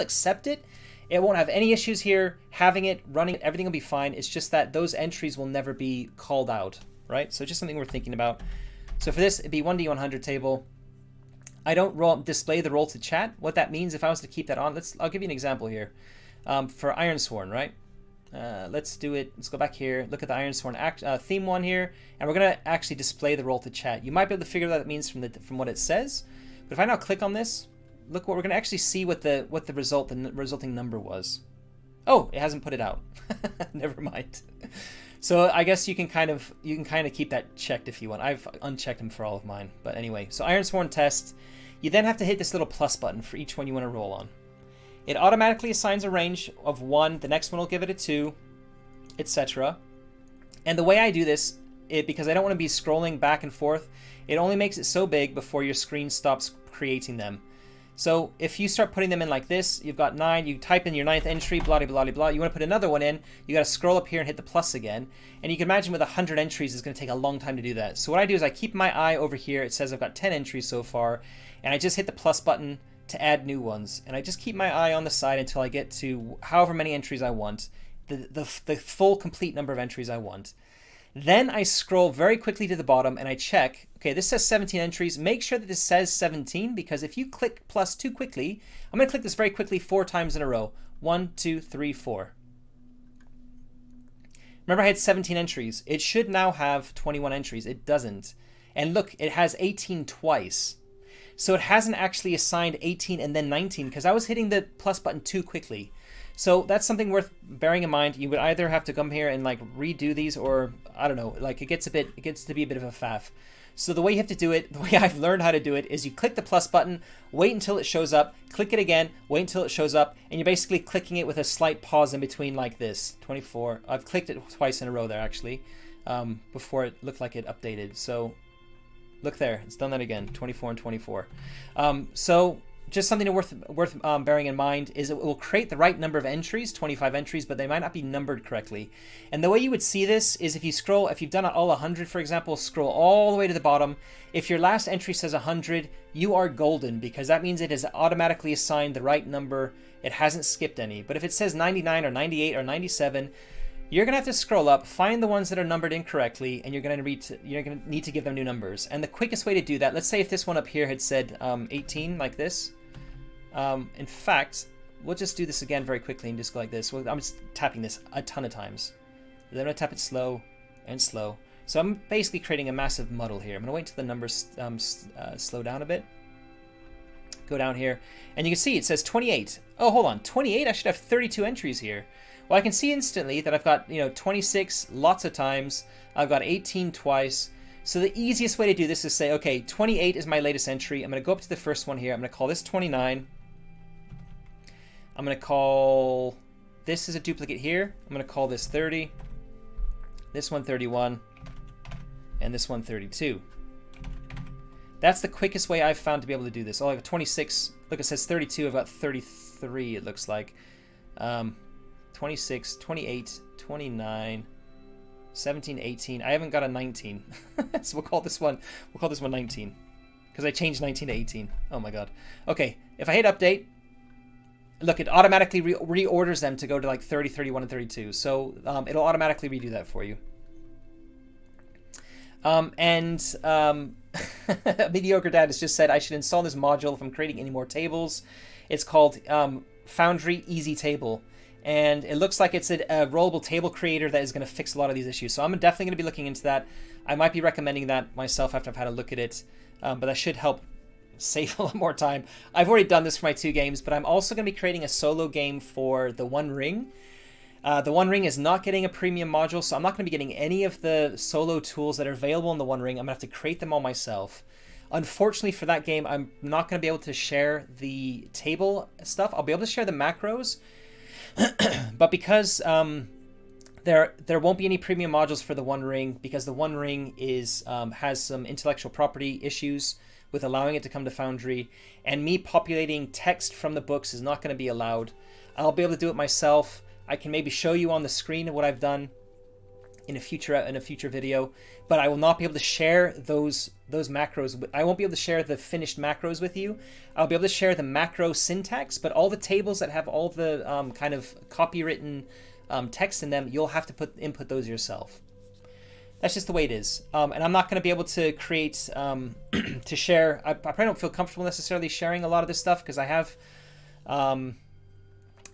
accept it. It won't have any issues here. Having it, running it, everything will be fine. It's just that those entries will never be called out, right? So just something we're thinking about. So for this, it'd be 1d100 table. I don't display the roll to chat. What that means, if I was to keep that on, I'll give you an example here. For Ironsworn, right? Let's do it. Let's go back here. Look at the Ironsworn theme one here, and we're gonna actually display the roll to chat. You might be able to figure out what that means from what it says. But if I now click on this, look what we're gonna actually see what the resulting number was. Oh, it hasn't put it out. Never mind. So I guess you can kind of keep that checked if you want. I've unchecked them for all of mine. But anyway, so Ironsworn Test. You then have to hit this little plus button for each one you want to roll on. It automatically assigns a range of 1. The next one will give it a 2, etc. And the way I do this, because I don't want to be scrolling back and forth, it only makes it so big before your screen stops creating them. So if you start putting them in like this, you've got 9, you type in your 9th entry, blah, blah, blah, blah. You want to put another one in, you got to scroll up here and hit the plus again. And you can imagine with 100 entries, it's going to take a long time to do that. So what I do is I keep my eye over here. It says I've got 10 entries so far. And I just hit the plus button to add new ones. And I just keep my eye on the side until I get to however many entries I want, the full complete number of entries I want. Then I scroll very quickly to the bottom and I check, okay, this says 17 entries. Make sure that this says 17, because if you click plus too quickly, I'm going to click this very quickly 4 times in a row. 1, 2, 3, 4. Remember I had 17 entries. It should now have 21 entries. It doesn't. And look, it has 18 twice. So it hasn't actually assigned 18 and then 19 because I was hitting the plus button too quickly. So that's something worth bearing in mind. You would either have to come here and like redo these, or I don't know, like it gets to be a bit of a faff. So the way you have to do it, the way I've learned how to do it, is you click the plus button, wait until it shows up, click it again, wait until it shows up, and you're basically clicking it with a slight pause in between like this. 24. I've clicked it twice in a row there actually, before it looked like it updated. So look there, it's done that again, 24 and 24. So just something worth bearing in mind is it will create the right number of entries, 25 entries, but they might not be numbered correctly. And the way you would see this is if you scroll, if you've done it all 100, for example, scroll all the way to the bottom. If your last entry says 100, you are golden, because that means it has automatically assigned the right number. It hasn't skipped any. But if it says 99 or 98 or 97, you're going to have to scroll up, find the ones that are numbered incorrectly, and you're going to need to give them new numbers. And the quickest way to do that, let's say if this one up here had said 18 like this. In fact, we'll just do this again very quickly and just go like this. Well, I'm just tapping this a ton of times. Then I'm going to tap it slow and slow. So I'm basically creating a massive muddle here. I'm going to wait until the numbers slow down a bit. Go down here, and you can see it says 28. Oh, hold on, 28? I should have 32 entries here. Well, I can see instantly that I've got 26 lots of times. I've got 18 twice. So the easiest way to do this is say, okay, 28 is my latest entry. I'm going to go up to the first one here. I'm going to call this 29. I'm going to call this is a duplicate here. I'm going to call this 30. This one 31. And this one 32. That's the quickest way I've found to be able to do this. Oh, I got 26. Look, it says 32. I've got 33, it looks like. 26, 28, 29, 17, 18. I haven't got a 19. So we'll call this one 19. Because I changed 19 to 18. Oh my god. Okay, if I hit update, look, it automatically reorders them to go to like 30, 31, and 32. So it'll automatically redo that for you. Mediocre Dad has just said I should install this module if I'm creating any more tables. It's called Foundry Easy Table. And it looks like it's a rollable table creator that is going to fix a lot of these issues. So I'm definitely going to be looking into that. I might be recommending that myself after I've had a look at it. But that should help save a lot more time. I've already done this for my 2 games, but I'm also going to be creating a solo game for the One Ring. The One Ring is not getting a premium module, so I'm not going to be getting any of the solo tools that are available in the One Ring. I'm going to have to create them all myself. Unfortunately for that game, I'm not going to be able to share the table stuff. I'll be able to share the macros, but because there won't be any premium modules for the One Ring, because the One Ring is has some intellectual property issues with allowing it to come to Foundry, and me populating text from the books is not going to be allowed. I'll be able to do it myself. I can maybe show you on the screen what I've done in a future video, but I will not be able to share those macros. I won't be able to share the finished macros with you. I'll be able to share the macro syntax, but all the tables that have all the kind of copywritten text in them, you'll have to input those yourself. That's just the way it is. And I'm not going to be able to create to share. I probably don't feel comfortable necessarily sharing a lot of this stuff because I have.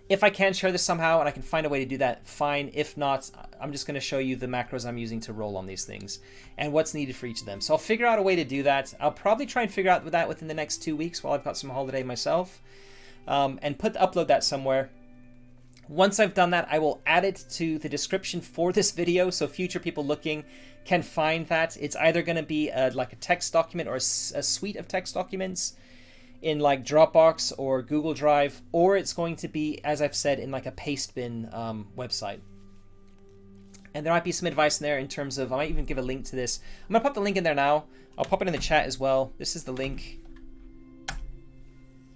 If I can share this somehow and I can find a way to do that, fine. If not, I'm just going to show you the macros I'm using to roll on these things and what's needed for each of them. So I'll figure out a way to do that. I'll probably try and figure out that within the next 2 weeks while I've got some holiday myself, and upload that somewhere. Once I've done that, I will add it to the description for this video so future people looking can find that. It's either going to be like a text document or a suite of text documents in like Dropbox or Google Drive, or it's going to be, as I've said, in like a Pastebin website. And there might be some advice in there in terms of, I might even give a link to this. I'm gonna pop the link in there now. I'll pop it in the chat as well. This is the link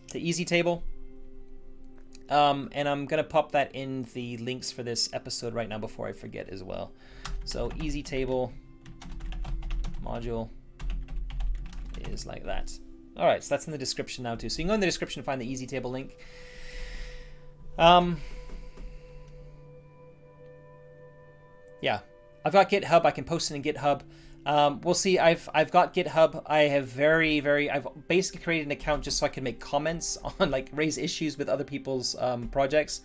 to to Easy Table. And I'm going to pop that in the links for this episode right now before I forget as well. So Easy Table module is like that. All right, so that's in the description now too. So you can go in the description and find the Easy Table link. Yeah, I've got GitHub. I can post it in GitHub. We'll see. I've got GitHub. I have I've basically created an account just so I can make comments on, like, raise issues with other people's projects.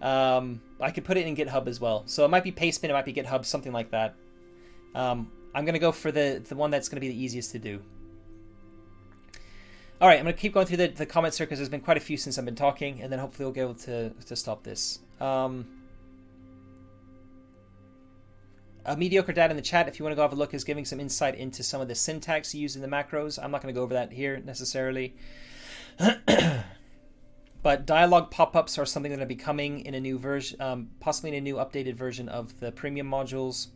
I could put it in GitHub as well. So it might be Pastebin, it might be GitHub, something like that. I'm gonna go for the one that's gonna be the easiest to do. All right, I'm gonna keep going through the comments here because there's been quite a few since I've been talking, and then hopefully we'll be able to stop this. A Mediocre Dad in the chat, if you want to go have a look, is giving some insight into some of the syntax used in the macros. I'm not going to go over that here necessarily. But dialogue pop-ups are something that are becoming in a new version, possibly in a new updated version of the premium modules.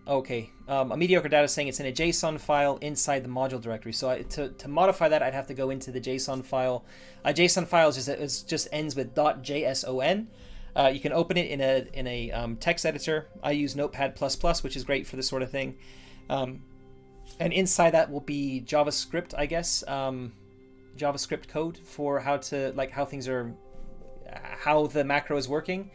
Okay, A Mediocre Dad is saying it's in a JSON file inside the module directory. So to modify that, I'd have to go into the JSON file. A JSON file just ends with .json. You can open it in a text editor. I use Notepad++, which is great for this sort of thing. And inside that will be JavaScript, I guess, JavaScript code for how the macro is working.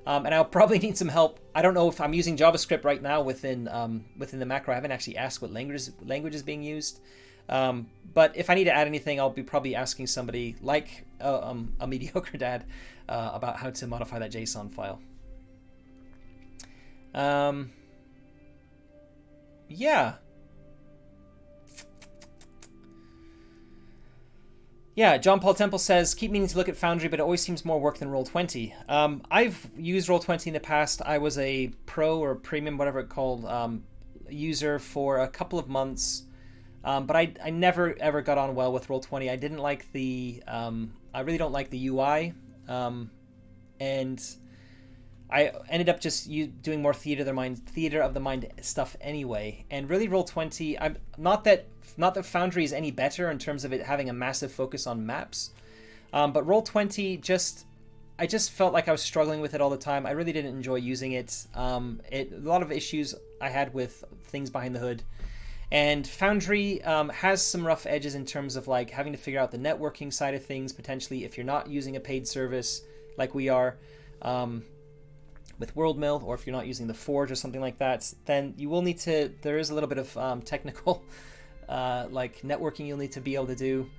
And I'll probably need some help. I don't know if I'm using JavaScript right now within the macro. I haven't actually asked what language is being used. But if I need to add anything, I'll be probably asking somebody like A Mediocre Dad about how to modify that JSON file. Yeah. Yeah, John Paul Temple says, keep meaning to look at Foundry, but it always seems more work than Roll20. I've used Roll20 in the past. I was a pro or premium, whatever it's called, user for a couple of months. But I never ever got on well with Roll20. I didn't like I really don't like the UI. And I ended up just doing more theater of the mind stuff anyway. And really, Roll20, I'm not that Foundry is any better in terms of it having a massive focus on maps, but Roll20 I just felt like I was struggling with it all the time. I really didn't enjoy using it. A lot of issues I had with things behind the hood. And Foundry has some rough edges in terms of like having to figure out the networking side of things, potentially if you're not using a paid service like we are with WorldMill, or if you're not using the Forge or something like that, then you will need to, there is a little bit of technical like networking you'll need to be able to do.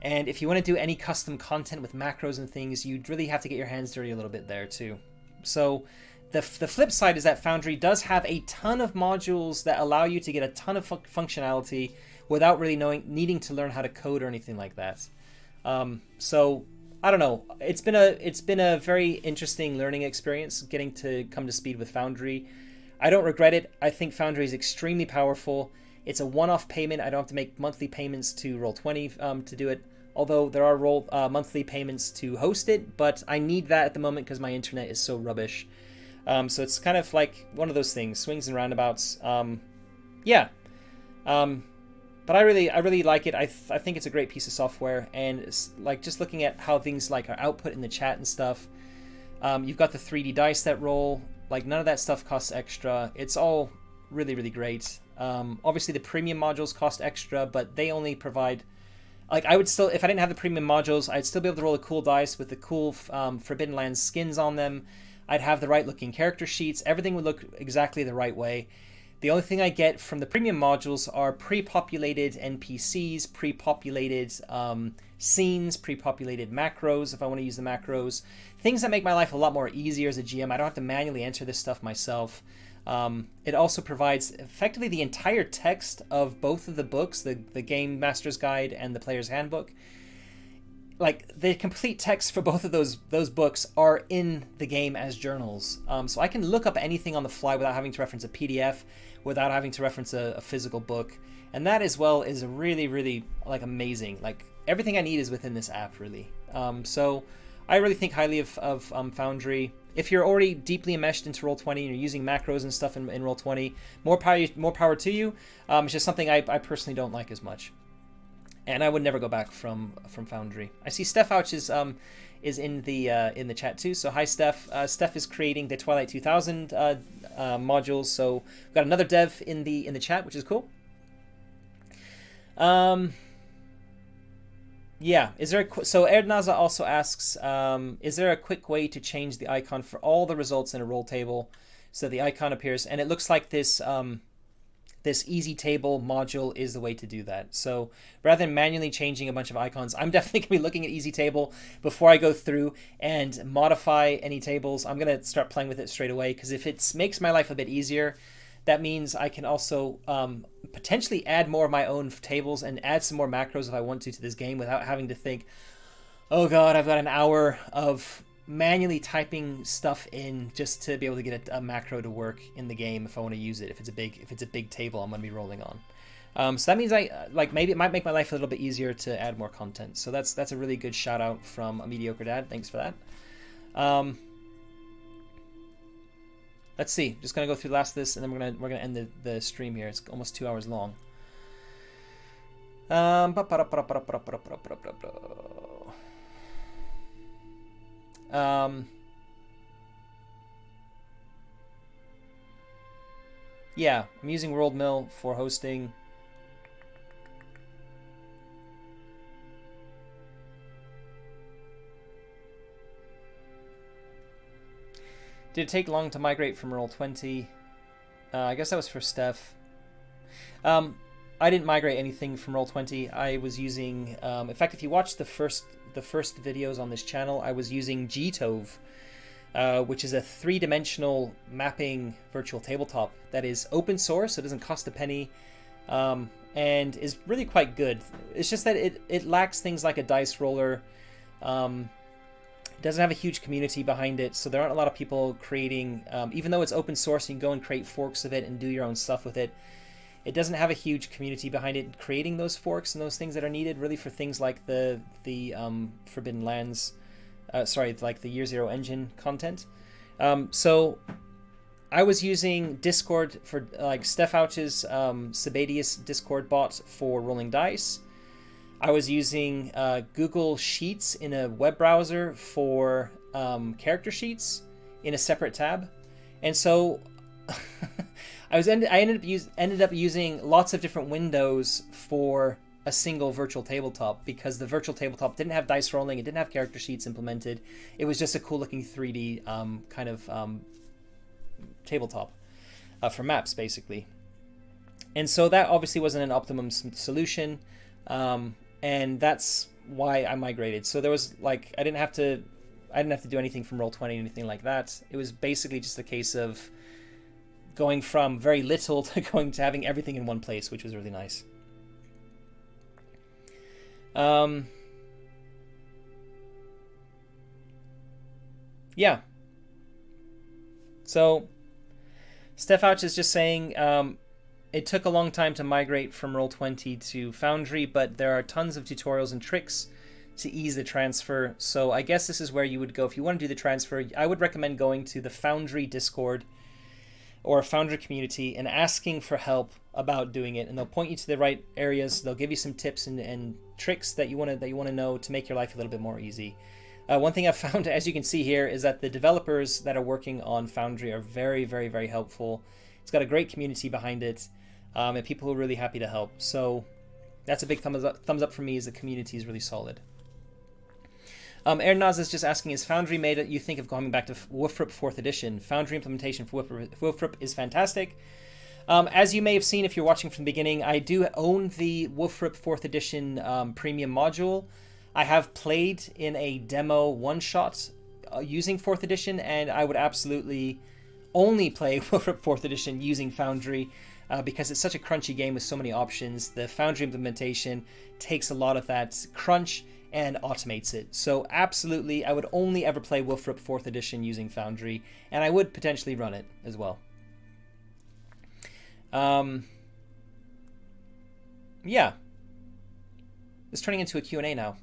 And if you want to do any custom content with macros and things, you'd really have to get your hands dirty a little bit there too. So the flip side is that Foundry does have a ton of modules that allow you to get a ton of functionality without really needing to learn how to code or anything like that. So I don't know. It's been a very interesting learning experience getting to come to speed with Foundry. I don't regret it. I think Foundry is extremely powerful. It's a one-off payment. I don't have to make monthly payments to Roll20 to do it. Although there are monthly payments to host it, but I need that at the moment because my internet is so rubbish. So it's kind of like one of those things, swings and roundabouts. Yeah. But I really like it. I think it's a great piece of software, and it's like just looking at how things like are output in the chat and stuff. You've got the 3D dice that roll. Like none of that stuff costs extra. It's all really, really great. Obviously the premium modules cost extra, but they only provide, like I would still, if I didn't have the premium modules, I'd still be able to roll the cool dice with the cool Forbidden Lands skins on them. I'd have the right looking character sheets. Everything would look exactly the right way. The only thing I get from the premium modules are pre-populated NPCs, pre-populated scenes, pre-populated macros if I want to use the macros. Things that make my life a lot more easier as a GM. I don't have to manually enter this stuff myself. It also provides effectively the entire text of both of the books, the Game Master's Guide and the Player's Handbook. Like the complete text for both of those books are in the game as journals. So I can look up anything on the fly without having to reference a PDF, without having to reference a physical book. And that as well is really, really like amazing. Like everything I need is within this app really. So I really think highly of Foundry. if you're already deeply enmeshed into Roll20 and you're using macros and stuff in Roll20, more power to you. It's just something I personally don't like as much. And I would never go back from Foundry. I see Steph Ouch is in the chat too. So hi Steph. Steph is creating the Twilight 2000 modules. So we've got another dev in the chat, which is cool. Yeah, so Erdnaza also asks, is there a quick way to change the icon for all the results in a roll table so the icon appears? And it looks like this this easy table module is the way to do that. So rather than manually changing a bunch of icons, I'm definitely going to be looking at easy table before I go through and modify any tables. I'm going to start playing with it straight away, because if it makes my life a bit easier, that means I can also potentially add more of my own tables and add some more macros if I want to this game without having to think, oh god, I've got an hour of manually typing stuff in just to be able to get a macro to work in the game if I want to use it. If it's a big table I'm going to be rolling on. So that means maybe it might make my life a little bit easier to add more content. So that's a really good shout out from a mediocre dad. Thanks for that. Let's see. Just gonna go through the last of this, and then we're gonna end the stream here. It's almost 2 hours long. Yeah, I'm using WorldMill for hosting. Did it take long to migrate from Roll20? I guess that was for Steph. I didn't migrate anything from Roll20. I was using, in fact, if you watch the first videos on this channel, I was using Gtove, which is a 3-dimensional mapping virtual tabletop that is open source, so it doesn't cost a penny, and is really quite good. It's just that it lacks things like a dice roller. It doesn't have a huge community behind it, so there aren't a lot of people creating, even though it's open source, you can go and create forks of it and do your own stuff with it. It doesn't have a huge community behind it creating those forks and those things that are needed really for things like the Forbidden Lands, like the Year Zero engine content. So I was using Discord for like Steph Ouch's Sebadius Discord bot for rolling dice. I was using Google Sheets in a web browser for character sheets in a separate tab, and so I ended up using lots of different windows for a single virtual tabletop, because the virtual tabletop didn't have dice rolling, it didn't have character sheets implemented. It was just a cool looking 3D kind of tabletop for maps basically, and so that obviously wasn't an optimum solution. And that's why I migrated. So there was like I didn't have to do anything from Roll20 or anything like that. It was basically just a case of going from very little to going to having everything in one place, which was really nice. Yeah. So Steph Ouch is just saying, it took a long time to migrate from Roll20 to Foundry, but there are tons of tutorials and tricks to ease the transfer. So I guess this is where you would go. If you want to do the transfer, I would recommend going to the Foundry Discord or Foundry community and asking for help about doing it. And they'll point you to the right areas. They'll give you some tips and tricks that you want to know to make your life a little bit more easy. One thing I've found, as you can see here, is that the developers that are working on Foundry are very, very, very helpful. It's got a great community behind it. And people who are really happy to help. So that's a big thumbs up from me, is the community is really solid. Aaron Naz is just asking, is Foundry made you think of going back to Wolfrip 4th edition? Foundry implementation for Wolfrip is fantastic. As you may have seen if you're watching from the beginning, I do own the Wolfrip 4th edition premium module. I have played in a demo one-shot using 4th edition, and I would absolutely only play Wolfrip 4th edition using Foundry. Because it's such a crunchy game with so many options. The Foundry implementation takes a lot of that crunch and automates it. So absolutely, I would only ever play Wolfrip 4th edition using Foundry, and I would potentially run it as well. Yeah. It's turning into a Q&A now.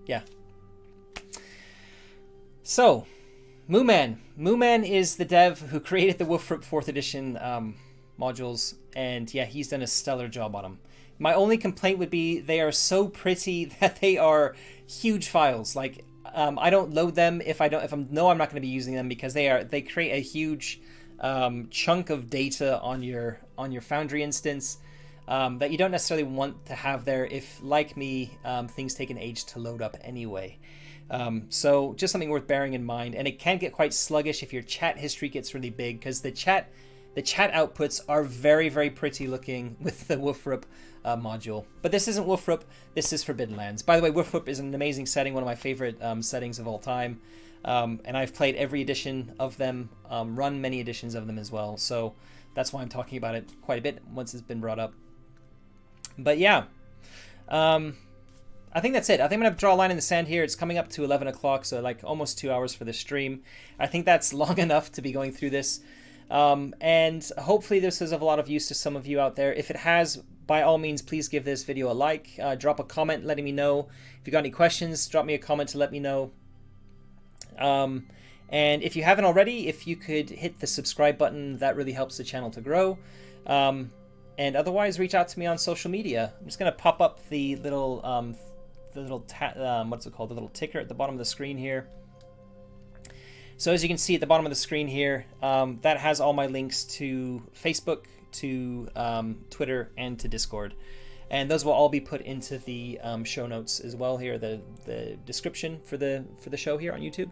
Yeah. So, Mooman. Mooman is the dev who created the Wolfrip 4th edition modules, and yeah, he's done a stellar job on them. My only complaint would be they are so pretty that they are huge files. Like, I don't load them if I know I'm not going to be using them, because they create a huge chunk of data on your Foundry instance that you don't necessarily want to have there if, like me, things take an age to load up anyway. So just something worth bearing in mind. And it can get quite sluggish if your chat history gets really big, because the chat outputs are very, very pretty looking with the Wolfrip module. But this isn't Wolfrip, this is Forbidden Lands. By the way, Wolfrip is an amazing setting, one of my favorite settings of all time. And I've played every edition of them, run many editions of them as well. So that's why I'm talking about it quite a bit once it's been brought up. But yeah, I think that's it. I think I'm going to draw a line in the sand here. It's coming up to 11 o'clock, so like almost 2 hours for the stream. I think that's long enough to be going through this. And hopefully this is of a lot of use to some of you out there. If it has, by all means, please give this video a like. Drop a comment letting me know. If you got any questions, drop me a comment to let me know. And if you haven't already, if you could hit the subscribe button, that really helps the channel to grow. And otherwise, reach out to me on social media. I'm just going to pop up the little, what's it called? The little ticker at the bottom of the screen here. So as you can see at the bottom of the screen here, that has all my links to Facebook, to Twitter, and to Discord. And those will all be put into the show notes as well here, the description for the show here on YouTube.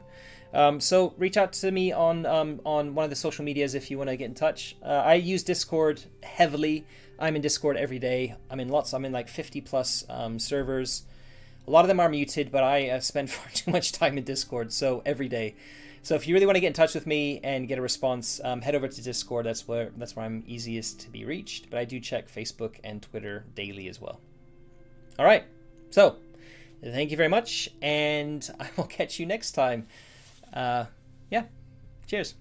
So reach out to me on one of the social medias if you want to get in touch. I use Discord heavily. I'm in Discord every day. I'm in like 50 plus servers. A lot of them are muted, but I spend far too much time in Discord, so every day. So if you really want to get in touch with me and get a response, head over to Discord. That's where I'm easiest to be reached. But I do check Facebook and Twitter daily as well. All right. So thank you very much, and I will catch you next time. Yeah. Cheers.